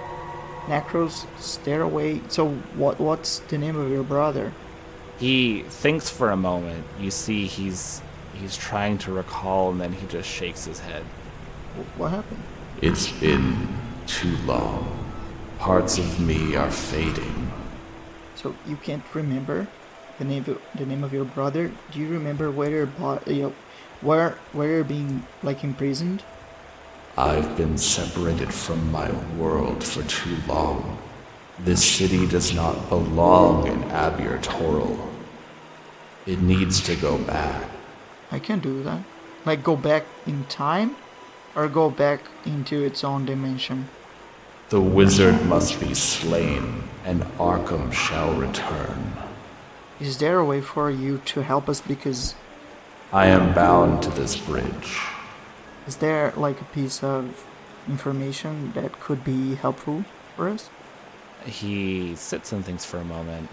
Speaker 7: Necros, stare away. So, what's the name of your brother?
Speaker 10: He thinks for a moment. You see he's trying to recall, and then he just shakes his head.
Speaker 7: What happened?
Speaker 11: It's been too long. Parts of me are fading.
Speaker 7: So, you can't remember the name of your brother? Do you remember where you're being, like, imprisoned?
Speaker 11: I've been separated from my world for too long. This city does not belong in Abir Toril. It needs to go back.
Speaker 7: I can do that. Like, go back in time? Or go back into its own dimension?
Speaker 11: The wizard must be slain, and Arkham shall return.
Speaker 7: Is there a way for you to help us, because...
Speaker 11: I am bound to this bridge.
Speaker 7: Is there, like, a piece of information that could be helpful for us?
Speaker 10: He sits and thinks for a moment.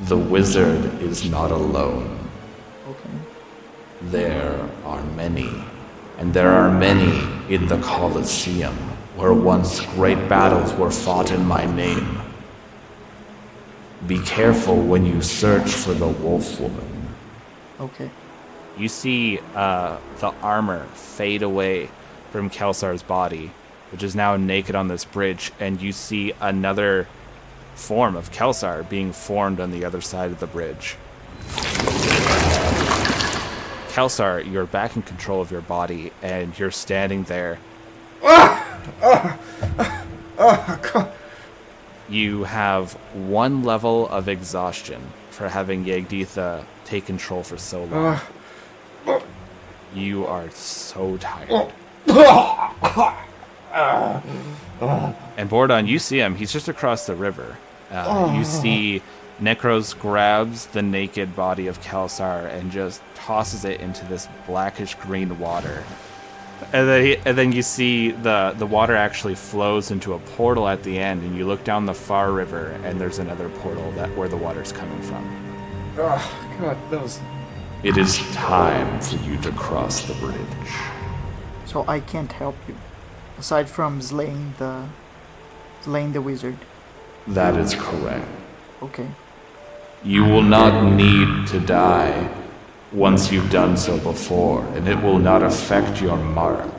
Speaker 11: The wizard is not alone.
Speaker 7: Okay.
Speaker 11: There are many, and there are many in the Colosseum, where once great battles were fought in my name. Be careful when you search for the wolf woman.
Speaker 7: Okay.
Speaker 10: You see the armor fade away from Kelsar's body, which is now naked on this bridge, and you see another form of Kelsar being formed on the other side of the bridge. Kelsar, you're back in control of your body, and you're standing there. You have one level of exhaustion for having Yagditha take control for so long. You are so tired. And Bordon, you see him. He's just across the river. You see Necros grabs the naked body of Kelsar and just tosses it into this blackish green water. And then you see the water actually flows into a portal at the end, and you look down the far river, and there's another portal where the water's coming from.
Speaker 6: Oh, God, that was...
Speaker 11: It is time for you to cross the bridge.
Speaker 7: So I can't help you, aside from slaying the wizard.
Speaker 11: That is correct.
Speaker 7: Okay.
Speaker 11: You will not need to die once you've done so before, and it will not affect your mark.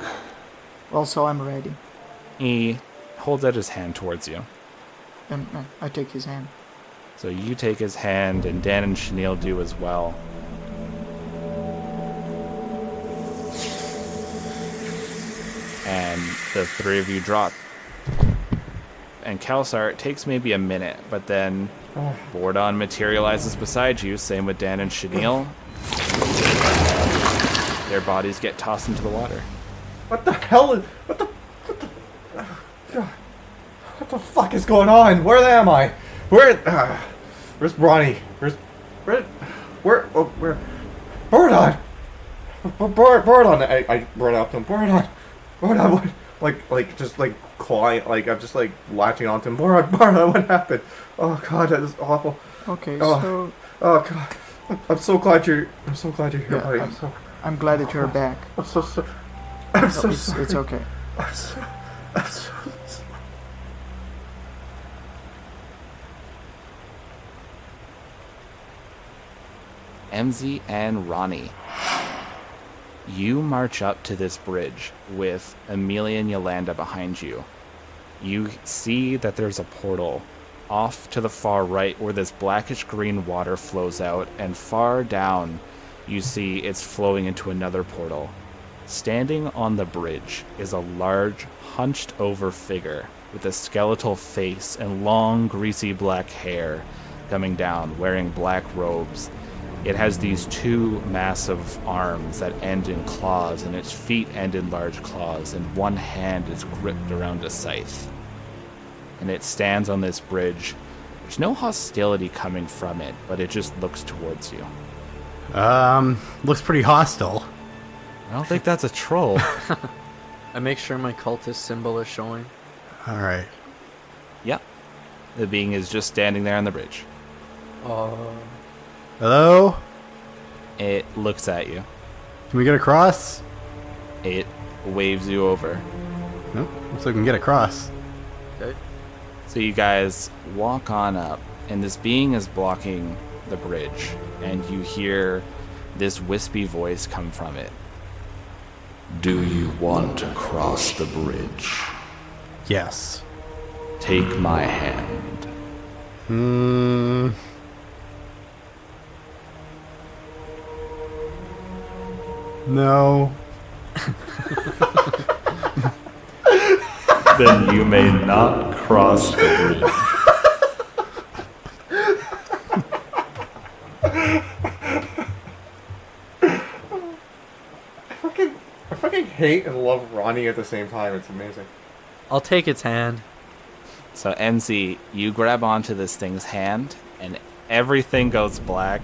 Speaker 7: Well, so I'm ready.
Speaker 10: He holds out his hand towards you.
Speaker 7: And I take his hand.
Speaker 10: So you take his hand, and Dan and Chenille do as well. And the three of you drop. And Kelsar, it takes maybe a minute, but then Bordon materializes beside you, same with Dan and Chenille. Their bodies get tossed into the water.
Speaker 6: What the hell is... What the fuck is going on? Where am I? Where's Ronnie? Where? Bordon! Bordon! I run up to him. Bordon, what? Like, just like clawing, like, I'm just like latching onto him. Bordon, what happened? Oh God, that is awful.
Speaker 7: Okay,
Speaker 6: oh,
Speaker 7: so...
Speaker 6: Oh God. I'm so glad you're here, buddy.
Speaker 7: Yeah, I'm glad that you're back.
Speaker 6: I'm so sorry. I'm so sorry.
Speaker 7: It's okay.
Speaker 6: I'm so
Speaker 10: MZ and Ronnie, you march up to this bridge with Amelia and Yolanda behind you. You see that there's a portal off to the far right where this blackish green water flows out, and far down you see it's flowing into another portal. Standing on the bridge is a large, hunched over figure with a skeletal face and long, greasy black hair coming down, wearing black robes. It has these two massive arms that end in claws, and its feet end in large claws, and one hand is gripped around a scythe. And it stands on this bridge. There's no hostility coming from it, but it just looks towards you.
Speaker 8: Looks pretty hostile.
Speaker 10: I don't think that's a troll.
Speaker 9: I make sure my cultist symbol is showing.
Speaker 8: Alright.
Speaker 10: Yep. The being is just standing there on the bridge.
Speaker 8: Hello?
Speaker 10: It looks at you.
Speaker 8: Can we get across?
Speaker 10: It waves you over.
Speaker 8: Nope. Looks like we can get across.
Speaker 9: Okay.
Speaker 10: So you guys walk on up, and this being is blocking the bridge, and you hear this wispy voice come from it.
Speaker 11: Do you want to cross the bridge?
Speaker 8: Yes.
Speaker 11: Take my hand.
Speaker 8: No.
Speaker 10: Then you may not cross the bridge.
Speaker 6: I fucking hate and love Ronnie at the same time. It's amazing.
Speaker 9: I'll take its hand.
Speaker 10: So MZ, you grab onto this thing's hand, and everything goes black.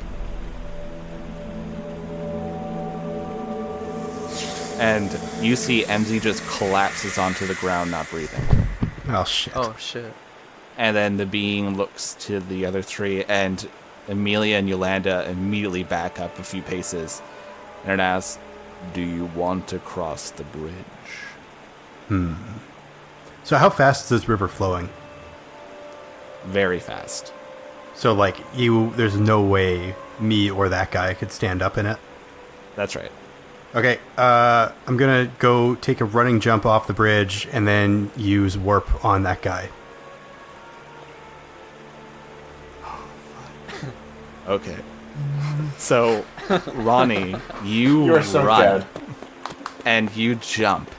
Speaker 10: And you see MZ just collapses onto the ground, not breathing.
Speaker 8: Oh, shit.
Speaker 9: Oh, shit.
Speaker 10: And then the being looks to the other three, and Amelia and Yolanda immediately back up a few paces. And it asks, do you want to cross the bridge?
Speaker 8: So how fast is this river flowing?
Speaker 10: Very fast.
Speaker 8: So, like, there's no way me or that guy could stand up in it?
Speaker 10: That's right.
Speaker 8: Okay, I'm gonna go take a running jump off the bridge and then use warp on that guy.
Speaker 10: Okay. So, Ronnie, you
Speaker 6: are so
Speaker 10: run,
Speaker 6: dead.
Speaker 10: and you jump,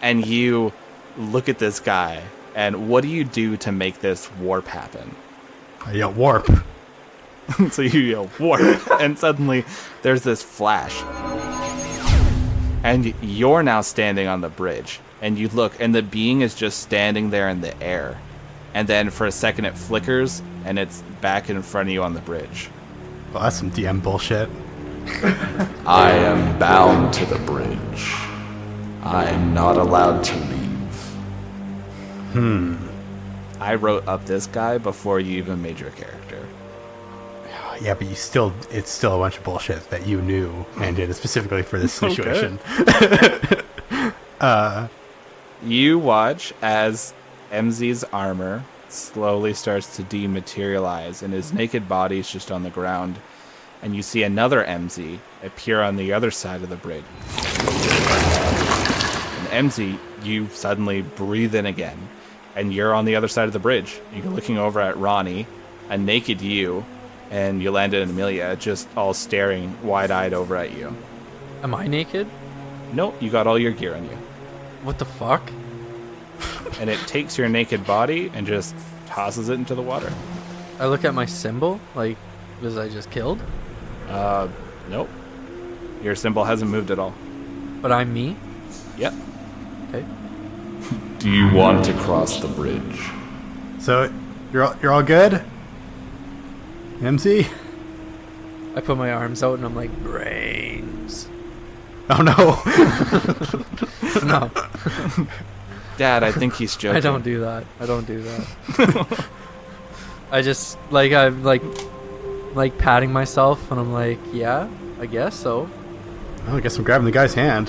Speaker 10: and you look at this guy, and what do you do to make this warp happen?
Speaker 8: I yell warp.
Speaker 10: So you yell warp, and suddenly there's this flash. And you're now standing on the bridge, and you look, and the being is just standing there in the air. And then for a second it flickers, and it's back in front of you on the bridge.
Speaker 8: Well, that's some DM bullshit.
Speaker 11: I am bound to the bridge. I am not allowed to leave.
Speaker 10: I wrote up this guy before you even made your character.
Speaker 8: Yeah, but it's still a bunch of bullshit that you knew and did specifically for this situation.
Speaker 10: You watch as MZ's armor slowly starts to dematerialize, and his naked body is just on the ground. And you see another MZ appear on the other side of the bridge. And MZ, you suddenly breathe in again, and you're on the other side of the bridge. You're looking over at Ronnie, a naked you, and Yolanda and Amelia just all staring wide-eyed over at you.
Speaker 9: Am I naked?
Speaker 10: Nope, you got all your gear on you.
Speaker 9: What the fuck?
Speaker 10: And it takes your naked body and just tosses it into the water.
Speaker 9: I look at my symbol, like, was I just killed?
Speaker 10: Nope. Your symbol hasn't moved at all.
Speaker 9: But I'm me?
Speaker 10: Yep.
Speaker 9: Okay.
Speaker 11: Do you want to cross the bridge?
Speaker 8: So, you're all good? MC?
Speaker 9: I put my arms out and I'm like, brains.
Speaker 8: Oh no.
Speaker 9: No.
Speaker 10: Dad, I think he's joking.
Speaker 9: I don't do that. I just, I'm patting myself and I'm like, yeah, I guess so.
Speaker 8: Well, I guess I'm grabbing the guy's hand.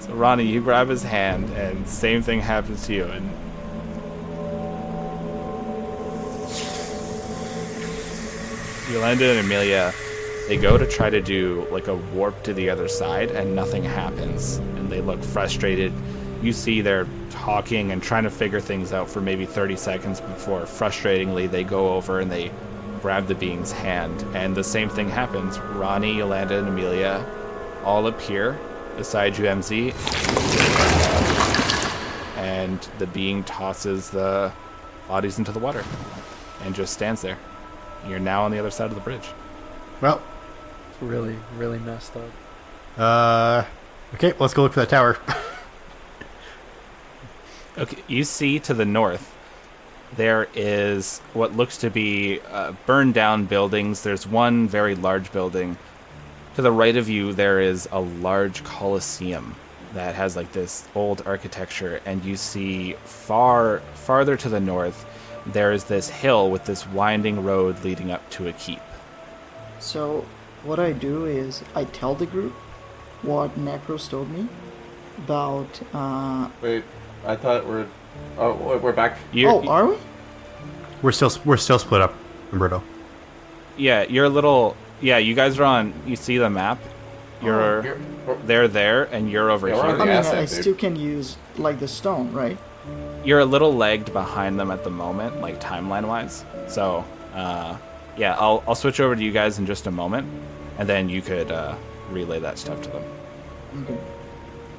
Speaker 10: So Ronnie, you grab his hand, and same thing happens to you. And Yolanda and Amelia, they go to try to do like a warp to the other side, and nothing happens. And they look frustrated. You see they're talking and trying to figure things out for maybe 30 seconds before, frustratingly, they go over and they grab the being's hand. And the same thing happens. Ronnie, Yolanda, and Amelia all appear beside you, MZ. And the being tosses the bodies into the water and just stands there. You're now on the other side of the bridge.
Speaker 8: Well,
Speaker 9: It's really, really messed up.
Speaker 8: okay, let's go look for that tower.
Speaker 10: Okay, you see to the north, there is what looks to be burned down buildings. There's one very large building. To the right of you, there is a large coliseum that has like this old architecture, and you see farther to the north, there is this hill with this winding road leading up to a keep.
Speaker 7: So what I do is I tell the group what Necros told me about.
Speaker 6: Wait, I thought we're back.
Speaker 7: Are we?
Speaker 8: We're still split up, Umberto.
Speaker 10: Yeah, you're a little. Yeah, you guys are on. You see the map? They're there, and you're over
Speaker 6: Yeah, we're
Speaker 10: here.
Speaker 6: on
Speaker 7: I
Speaker 6: the
Speaker 7: mean,
Speaker 6: asset,
Speaker 7: I
Speaker 6: dude.
Speaker 7: still can use like the stone, right?
Speaker 10: You're a little lagged behind them at the moment, like timeline-wise. So, yeah, I'll switch over to you guys in just a moment, and then you could relay that stuff to them.
Speaker 7: Okay.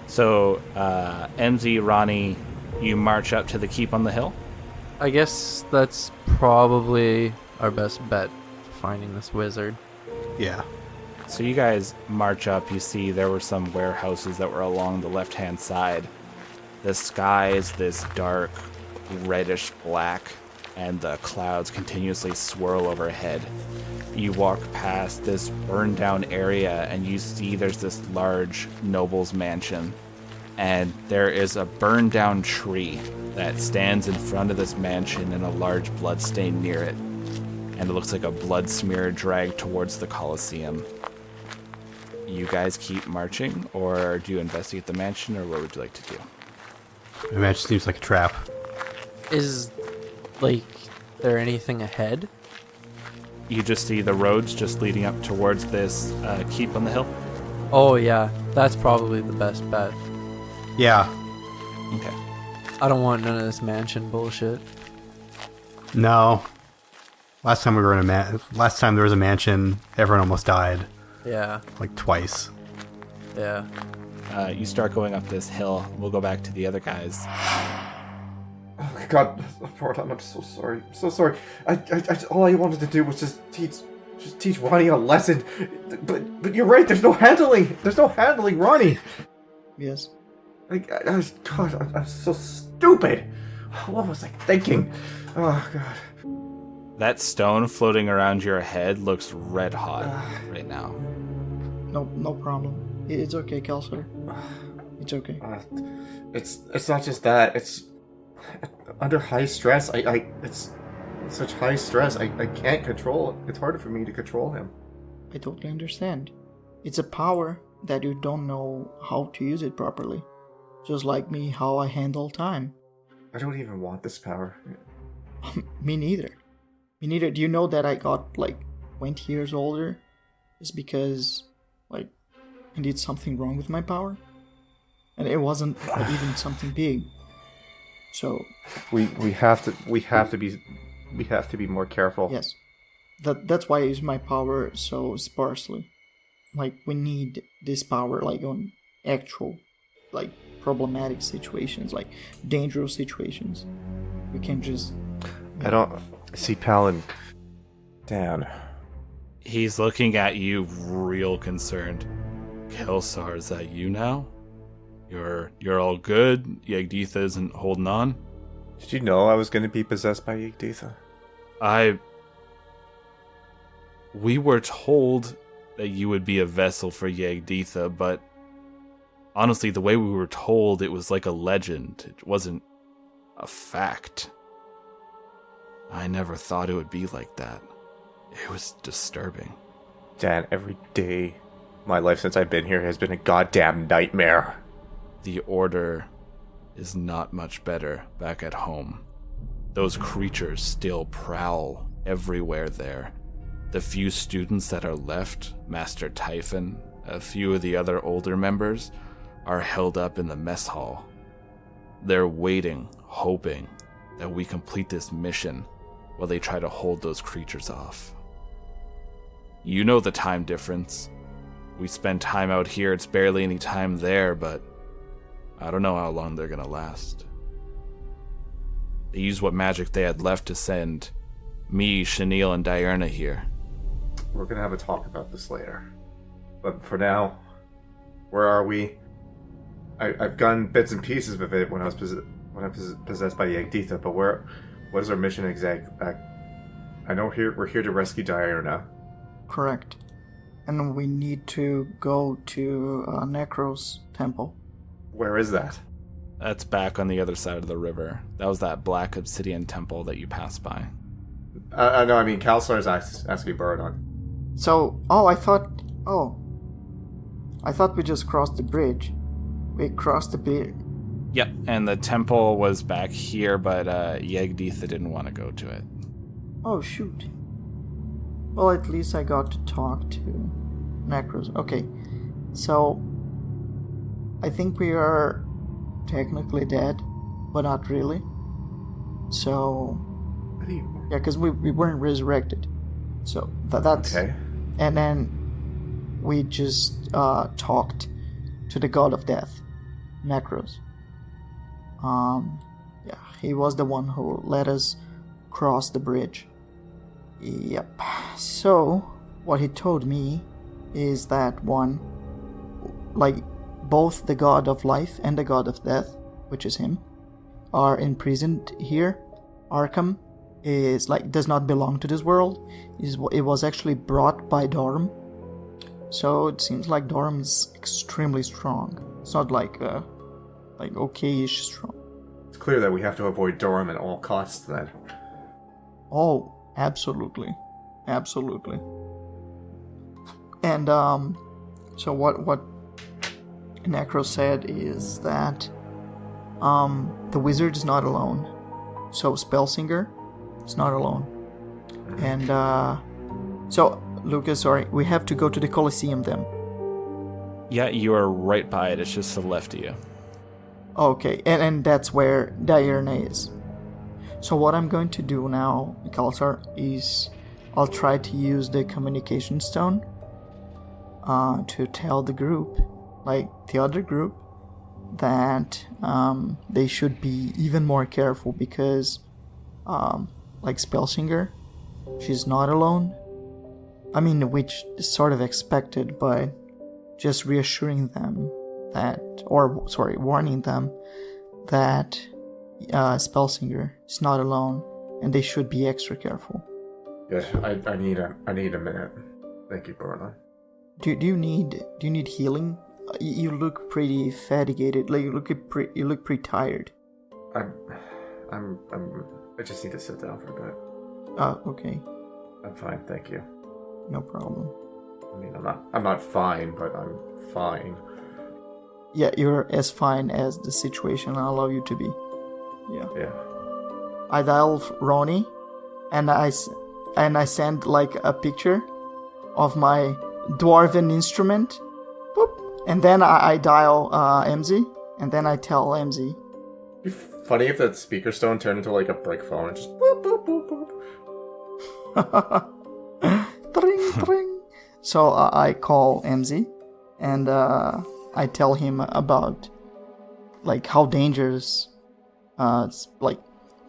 Speaker 10: So, MZ, Ronnie, you march up to the keep on the hill.
Speaker 9: I guess that's probably our best bet for finding this wizard.
Speaker 8: Yeah.
Speaker 10: So you guys march up. You see there were some warehouses that were along the left-hand side. The sky is this dark, reddish black, and the clouds continuously swirl overhead. You walk past this burned down area, and you see there's this large noble's mansion. And there is a burned down tree that stands in front of this mansion and a large blood stain near it. And it looks like a blood smear dragged towards the Colosseum. You guys keep marching, or do you investigate the mansion, or what would you like to do?
Speaker 8: The mansion seems like a trap.
Speaker 9: Is, like, there anything ahead?
Speaker 10: You just see the roads just leading up towards this keep on the hill.
Speaker 9: Oh, yeah. That's probably the best bet.
Speaker 8: Yeah.
Speaker 10: Okay.
Speaker 9: I don't want none of this mansion bullshit.
Speaker 8: No. Last time there was a mansion, everyone almost died.
Speaker 9: Yeah.
Speaker 8: Like twice.
Speaker 9: Yeah.
Speaker 10: You start going up this hill. We'll go back to the other guys.
Speaker 6: Oh God, Bordon, I'm so sorry. I'm so sorry. I all I wanted to do was just teach Ronnie a lesson. But you're right. There's no handling. There's no handling Ronnie.
Speaker 7: Yes.
Speaker 6: I'm so stupid. What was I thinking? Oh God.
Speaker 10: That stone floating around your head looks red hot right now.
Speaker 7: No problem. It's okay, Kelser. It's okay.
Speaker 6: It's not just that. It's under high stress. It's such high stress. I can't control it. It's harder for me to control him.
Speaker 7: I totally understand. It's a power that you don't know how to use it properly. Just like me, how I handle time.
Speaker 6: I don't even want this power.
Speaker 7: Me neither. Me neither. Do you know that I got like 20 years older? Just because like I did something wrong with my power? And it wasn't even something big. So
Speaker 6: we have to be more careful.
Speaker 7: yes. That's why I use my power so sparsely. Like we need this power like on actual like problematic situations, like dangerous situations. We can't just
Speaker 6: I don't see Palin. Dan.
Speaker 10: He's looking at you real concerned. Kelsar, is that you now? You're all good? Yagditha isn't holding on?
Speaker 6: Did you know I was going to be possessed by Yagditha?
Speaker 10: We were told that you would be a vessel for Yagditha, but honestly, the way we were told, it was like a legend. It wasn't a fact. I never thought it would be like that. It was disturbing.
Speaker 6: Dan, every day My life since I've been here has been a goddamn nightmare.
Speaker 11: The Order is not much better back at home. Those creatures still prowl everywhere there. The few students that are left, Master Typhon, a few of the other older members, are held up in the mess hall. They're waiting, hoping that we complete this mission while they try to hold those creatures off. You know the time difference. We spend time out here, it's barely any time there, but I don't know how long they're gonna last. They used what magic they had left to send me, Chenille, and Diurna here.
Speaker 6: We're gonna have a talk about this later. But for now, where are we? I've gotten bits and pieces of it when I was possessed by Yagditha, but what is our mission exact? I know we're here to rescue Diurna.
Speaker 7: Correct. And we need to go to Necros temple.
Speaker 6: Where is that?
Speaker 10: That's back on the other side of the river. That was that black obsidian temple that you passed by.
Speaker 6: No, I mean, Kalsar's asking Baradon.
Speaker 7: So, I thought we just crossed the bridge. We crossed the bridge.
Speaker 10: Yep, and the temple was back here, but Yagditha didn't want to go to it.
Speaker 7: Oh, shoot. Well, at least I got to talk to Necros. Okay, so I think we are technically dead, but not really. So, yeah, because we weren't resurrected. So that's
Speaker 6: okay.
Speaker 7: And then we just talked to the god of death, Necros. Yeah, he was the one who let us cross the bridge. Yep. So, what he told me is that both the god of life and the god of death, which is him, are imprisoned here. Arkham does not belong to this world. It was actually brought by Dorm. So it seems like Dorm is extremely strong. It's not like okay-ish strong.
Speaker 6: It's clear that we have to avoid Dorm at all costs then.
Speaker 7: Oh, absolutely. Absolutely. And so what Necro said is that the wizard is not alone. So Spellsinger is not alone. And so Lucas, sorry, we have to go to the Colosseum then.
Speaker 10: Yeah, you are right by it. It's just to the left of you.
Speaker 7: Okay, and that's where Diurna is. So what I'm going to do now, Kalsar, is I'll try to use the communication stone to tell the group, like the other group, that they should be even more careful because, like Spellsinger, she's not alone. I mean, which is sort of expected, but just reassuring them warning them that Spellsinger is not alone, and they should be extra careful.
Speaker 6: Yeah, I need a minute. Thank you, Barna.
Speaker 7: Do you need healing? You look pretty fatigued. Like you look pretty tired.
Speaker 6: I just need to sit down for a bit.
Speaker 7: Okay.
Speaker 6: I'm fine, thank you.
Speaker 7: No problem.
Speaker 6: I mean, I'm not fine, but I'm fine.
Speaker 7: Yeah, you're as fine as the situation allow you to be. Yeah. I dial Ronnie, and I send like a picture of my dwarven instrument. Boop. And then I dial MZ, and then I tell MZ.
Speaker 6: It'd be funny if that speaker stone turned into like a brick phone and just boop boop boop boop.
Speaker 7: Tring, tring. So I call MZ, and I tell him about like how dangerous, it's like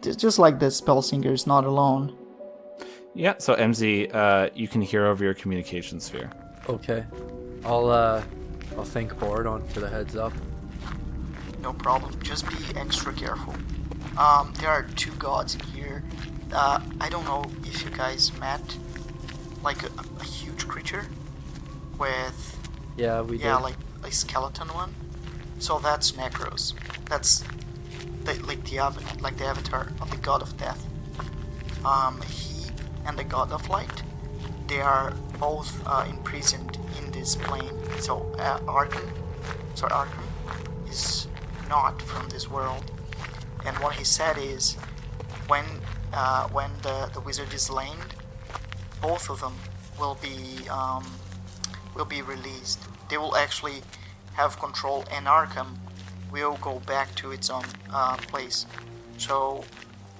Speaker 7: just like the Spellsinger is not alone.
Speaker 10: Yeah. So MZ, you can hear over your communication sphere.
Speaker 9: Okay, I'll thank Borodon for the heads up.
Speaker 7: No problem. Just be extra careful. There are two gods in here. I don't know if you guys met like a huge creature with
Speaker 9: we did.
Speaker 7: like a skeleton one. So that's Necros. That's the avatar of the god of death. He and the god of light, they are both imprisoned in this plane. So Arkham is not from this world. And what he said is, when the wizard is slain, both of them will be released. They will actually have control, and Arkham will go back to its own place. So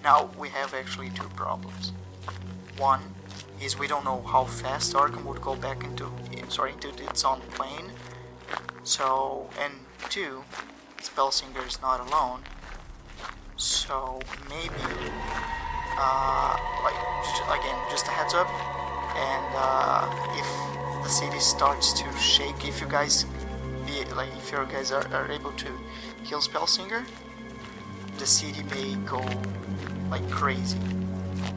Speaker 7: now we have actually two problems. One is we don't know how fast Arkham would go back into its own plane. So, and two, Spellsinger is not alone. So maybe, just a heads up. And if the city starts to shake, if you guys are able to kill Spellsinger, the city may go like crazy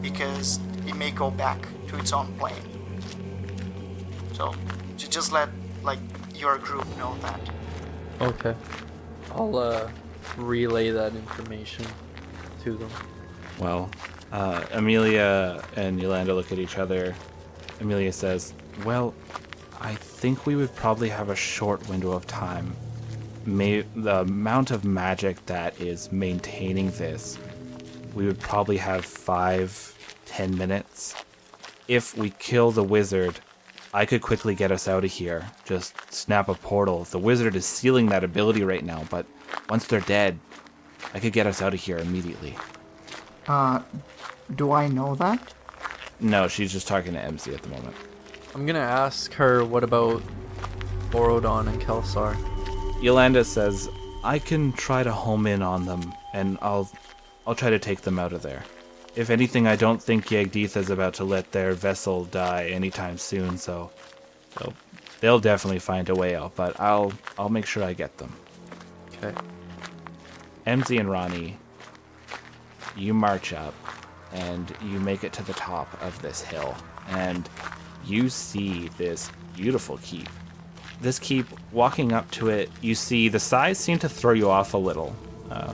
Speaker 7: because it may go back to its own plane. So just let your group know that.
Speaker 9: Okay. I'll relay that information to them.
Speaker 10: Well, Amelia and Yolanda look at each other. Amelia says, well, I think we would probably have a short window of time. The amount of magic that is maintaining this, we would probably have 5-10 minutes. If we kill the wizard, I could quickly get us out of here. Just snap a portal. The wizard is sealing that ability right now, but once they're dead, I could get us out of here immediately.
Speaker 7: Do I know that?
Speaker 10: No, she's just talking to MC at the moment.
Speaker 9: I'm gonna ask her what about Borodon and Kelsar.
Speaker 10: Yolanda says, I can try to home in on them, and I'll try to take them out of there. If anything, I don't think Yagdith is about to let their vessel die anytime soon, so they'll definitely find a way out, but I'll make sure I get them.
Speaker 9: Okay.
Speaker 10: MZ and Ronnie, you march up, and you make it to the top of this hill, and you see this beautiful keep. This keep, walking up to it, you see the size seemed to throw you off a little.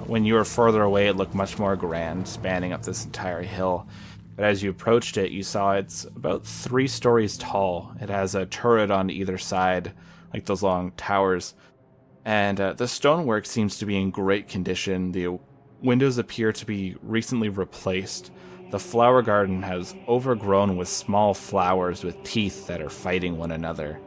Speaker 10: When you were further away, it looked much more grand, spanning up this entire hill. But as you approached it, you saw it's about 3 stories tall. It has a turret on either side, like those long towers. And the stonework seems to be in great condition. The windows appear to be recently replaced. The flower garden has overgrown with small flowers with teeth that are fighting one another.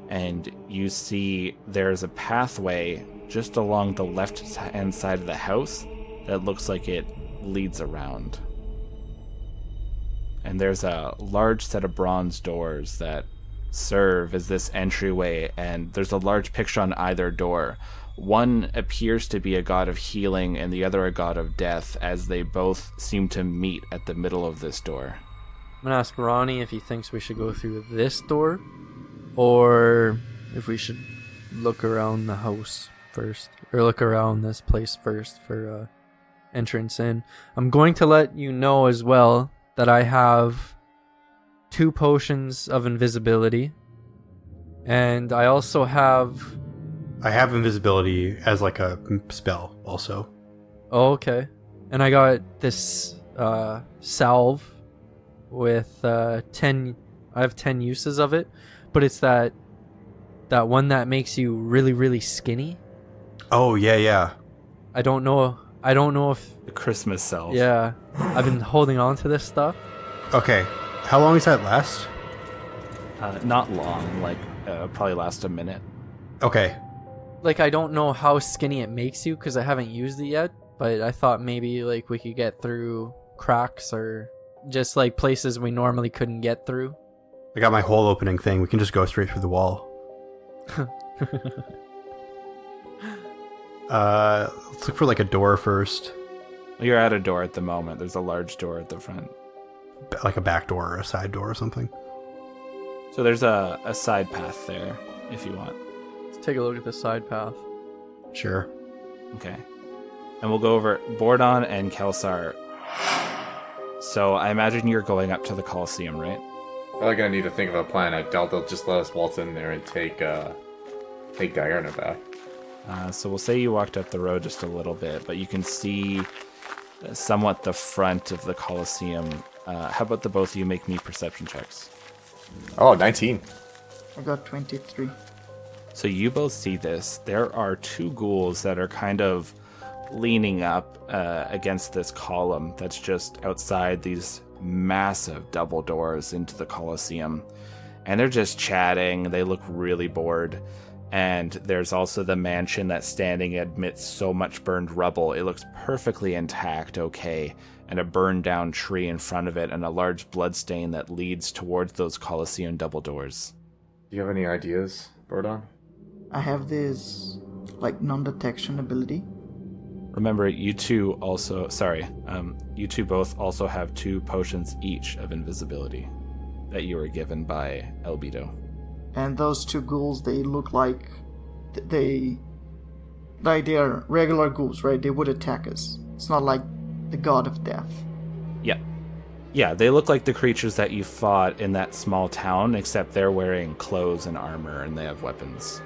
Speaker 10: And you see there's a pathway just along the left-hand side of the house that looks like it leads around. And there's a large set of bronze doors that serve as this entryway, and there's a large picture on either door. One appears to be a god of healing and the other a god of death, as they both seem to meet at the middle of this door.
Speaker 9: I'm gonna ask Ronnie if he thinks we should go through this door, or if we should look around the house first, or look around this place first for entrance in. I'm going to let you know as well that I have 2 potions of invisibility, and I also have...
Speaker 8: I have invisibility as like a spell also.
Speaker 9: Oh, okay. And I got this salve with 10... I have 10 uses of it, but it's that one that makes you really, really skinny.
Speaker 8: Oh, yeah.
Speaker 9: I don't know if...
Speaker 10: The Christmas salve.
Speaker 9: Yeah. I've been holding on to this stuff.
Speaker 8: Okay. How long does that last?
Speaker 10: Not long, probably last a minute.
Speaker 8: Okay.
Speaker 9: I don't know how skinny it makes you because I haven't used it yet, but I thought maybe we could get through cracks or just places we normally couldn't get through.
Speaker 8: I got my hole opening thing. We can just go straight through the wall. Let's look for a door first.
Speaker 10: Well, you're at a door at the moment. There's a large door at the front.
Speaker 8: Like a back door or a side door or something.
Speaker 10: So there's a side path there, if you want.
Speaker 9: Let's take a look at the side path.
Speaker 8: Sure.
Speaker 10: Okay. And we'll go over Bordon and Kelsar. So I imagine you're going up to the Coliseum, right?
Speaker 6: Probably gonna need to think of a plan. I doubt they'll just let us waltz in there and take Diana back.
Speaker 10: So we'll say you walked up the road just a little bit, but you can see somewhat the front of the Coliseum. How about the both of you make me perception checks?
Speaker 6: Oh, 19.
Speaker 7: I got 23.
Speaker 10: So you both see this. There are two ghouls that are kind of leaning up against this column that's just outside these massive double doors into the Colosseum. And they're just chatting. They look really bored. And there's also the mansion that's standing amidst so much burned rubble. It looks perfectly intact, okay, and a burned down tree in front of it and a large bloodstain that leads towards those Colosseum double doors.
Speaker 6: Do you have any ideas, Bordon?
Speaker 7: I have this, like, non-detection ability.
Speaker 10: Remember, you two both also have 2 potions each of invisibility that you were given by Albedo.
Speaker 7: And those 2 ghouls, they look like they are regular ghouls, right? They would attack us. It's not like the god of death.
Speaker 10: Yeah, they look like the creatures that you fought in that small town, except they're wearing clothes and armor and they have weapons.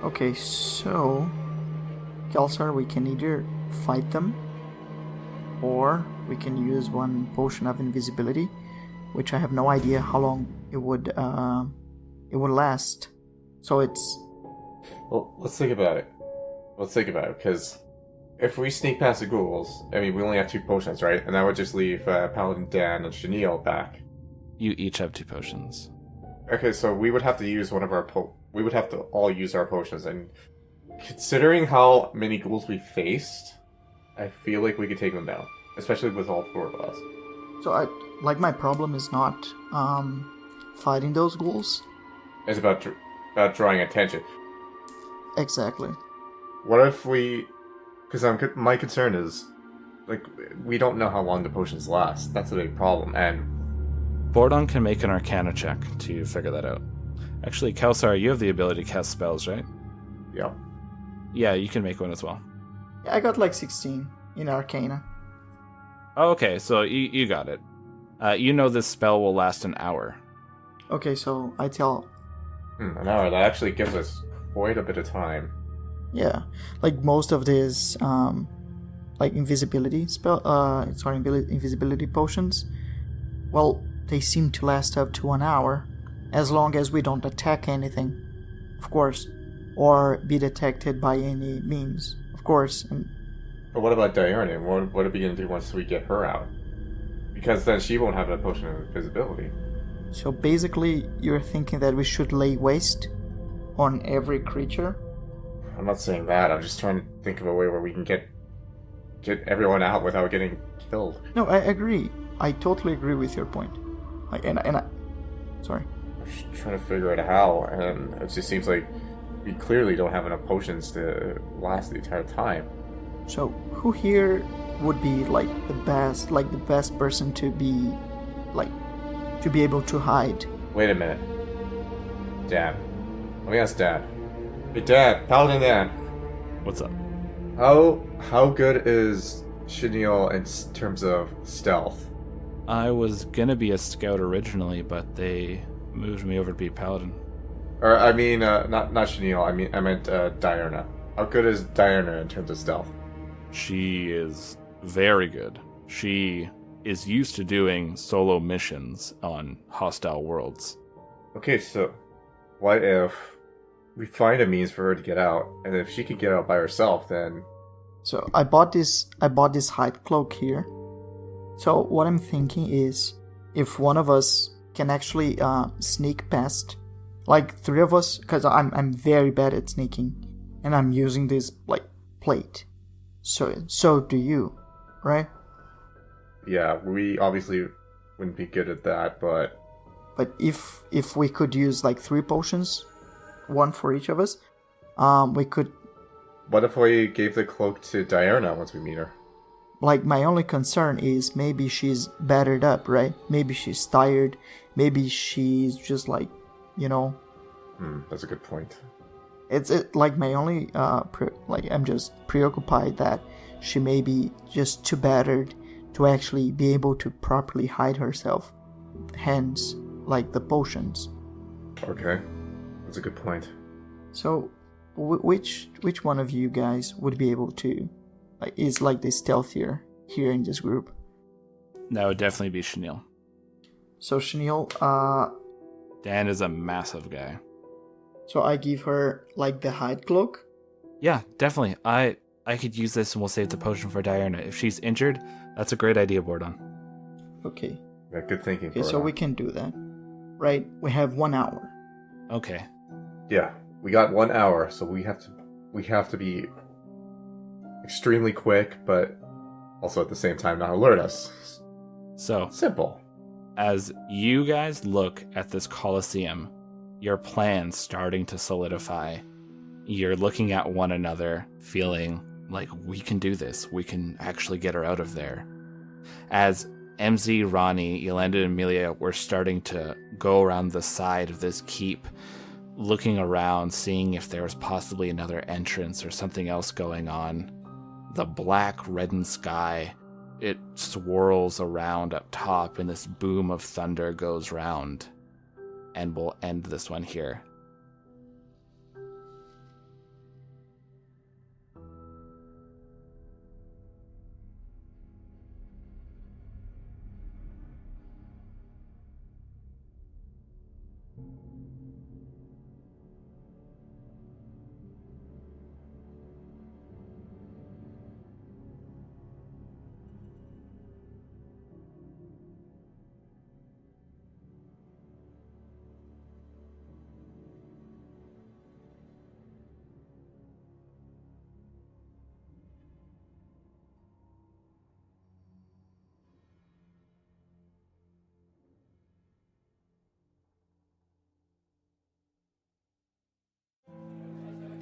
Speaker 7: Okay, so Kelsar, we can either fight them, or we can use 1 potion of invisibility, which I have no idea how long it would last. So it's...
Speaker 6: Well, let's think about it. Because if we sneak past the ghouls, I mean, we only have 2 potions, right? And that would just leave Paladin Dan and Chenille back.
Speaker 10: You each have 2 potions.
Speaker 6: Okay, so we would have to use one of our we would have to all use our potions, and considering how many ghouls we faced, I feel like we could take them down, especially with all 4 of us.
Speaker 7: So my problem is not fighting those ghouls.
Speaker 6: It's about drawing attention.
Speaker 7: Exactly.
Speaker 6: What if we... Because my concern is, like, we don't know how long the potions last. That's a big problem, and...
Speaker 10: Bordon can make an Arcana check to figure that out. Actually, Kelsar, you have the ability to cast spells, right?
Speaker 6: Yeah.
Speaker 10: Yeah, you can make one as well.
Speaker 7: Yeah, I got like 16 in Arcana.
Speaker 10: Oh, okay, so you got it. You know this spell will last an hour.
Speaker 7: Okay, so I tell...
Speaker 6: An hour, that actually gives us quite a bit of time.
Speaker 7: Yeah, like most of these, like invisibility invisibility potions, well, they seem to last up to an hour, as long as we don't attack anything, of course, or be detected by any means, of course. And...
Speaker 6: But what about Diurne? What are we going to do once we get her out? Because then she won't have a potion of invisibility.
Speaker 7: So basically, you're thinking that we should lay waste on every creature?
Speaker 6: I'm not saying that. I'm just trying to think of a way where we can get everyone out without getting killed.
Speaker 7: No, I agree. I totally agree with your point. Sorry.
Speaker 6: I'm just trying to figure out how, and it just seems like we clearly don't have enough potions to last the entire time.
Speaker 7: So, who here would be like the best person to be able to hide?
Speaker 6: Wait a minute. Dad. Let me ask Dad. Hey Dad, Paladin Dan.
Speaker 10: What's up?
Speaker 6: How good is Chenille in terms of stealth?
Speaker 10: I was gonna be a scout originally, but they moved me over to be paladin.
Speaker 6: Or I mean, not Chenille. I meant Diurna. How good is Diurna in terms of stealth?
Speaker 10: She is very good. She is used to doing solo missions on hostile worlds.
Speaker 6: Okay, so what if we find a means for her to get out, and if she can get out by herself, then...
Speaker 7: So I bought this hide cloak here. So what I'm thinking is, if one of us can actually sneak past, like 3 of us, because I'm very bad at sneaking, and I'm using this like plate. So do you, right?
Speaker 6: Yeah, we obviously wouldn't be good at that, but...
Speaker 7: But if we could use like 3 potions, 1 for each of us, we could...
Speaker 6: What if we gave the cloak to Diurna once we meet her?
Speaker 7: Like, my only concern is maybe she's battered up, right? Maybe she's tired. Maybe she's just like, you know...
Speaker 6: That's a good point.
Speaker 7: It's like my only... I'm just preoccupied that she may be just too battered to actually be able to properly hide herself. Hence, like, the potions.
Speaker 6: Okay. That's a good point.
Speaker 7: So, which one of you guys would be able to... is like the stealthier here in this group?
Speaker 10: That would definitely be Chenille.
Speaker 7: So Chenille,
Speaker 10: Dan is a massive guy.
Speaker 7: So I give her like the hide cloak.
Speaker 10: Yeah, definitely. I could use this and we'll save the potion for Diana. If she's injured, that's a great idea, Bordon.
Speaker 7: Okay.
Speaker 6: Yeah, good thinking.
Speaker 7: Okay, so we can do that. Right, we have 1 hour.
Speaker 10: Okay.
Speaker 6: Yeah, we got 1 hour, so we have to be extremely quick, but also at the same time not alert us.
Speaker 10: So,
Speaker 6: Simple.
Speaker 10: as you guys look at this Colosseum, your plan's starting to solidify. You're looking at one another, feeling like we can do this. We can actually get her out of there. As MZ, Ronnie, Yolanda, and Amelia were starting to go around the side of this keep, looking around, seeing if there was possibly another entrance or something else going on, the black reddened sky, it swirls around up top, and this boom of thunder goes round. And we'll end this one here.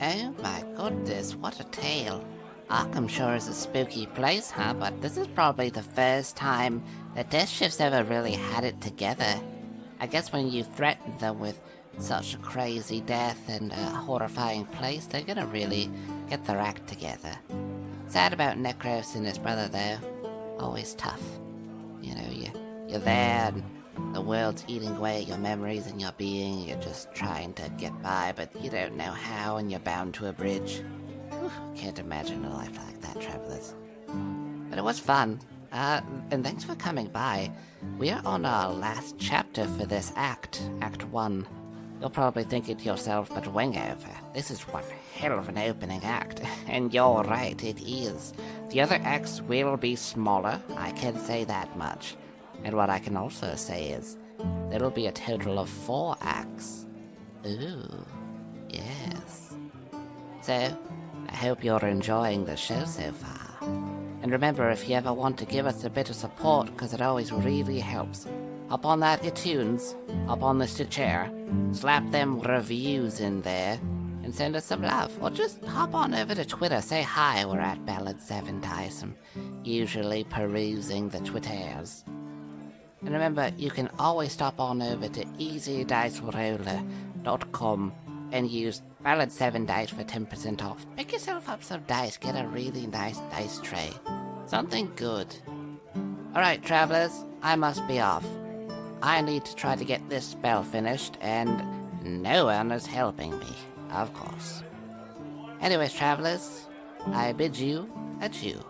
Speaker 3: Oh my goodness, what a tale. Arkham sure is a spooky place, huh? But this is probably the first time that Death Shift's ever really had it together. I guess when you threaten them with such a crazy death and a horrifying place, they're gonna really get their act together. Sad about Necros and his brother, though. Always tough. You know, you're there and the world's eating away at your memories and your being. You're just trying to get by, but you don't know how, and you're bound to a bridge. Whew, can't imagine a life like that, travelers. But it was fun. And thanks for coming by. We are on our last chapter for this act, Act 1. You'll probably think it yourself, but Wingover, this is one hell of an opening act. And you're right, it is. The other acts will be smaller, I can say that much. And what I can also say is, there'll be a total of 4 acts. Ooh, yes. So, I hope you're enjoying the show so far. And remember, if you ever want to give us a bit of support, because it always really helps, hop on that iTunes, hop on the Stitcher, slap them reviews in there, and send us some love. Or just hop on over to Twitter, say hi, we're at Ballad7Dice. I'm usually perusing the Twitters. And remember, you can always stop on over to easydiceroller.com and use Ballad7Dice for 10% off. Pick yourself up some dice, get a really nice dice tray. Something good. Alright, travelers, I must be off. I need to try to get this spell finished, and no one is helping me, of course. Anyways, travelers, I bid you adieu.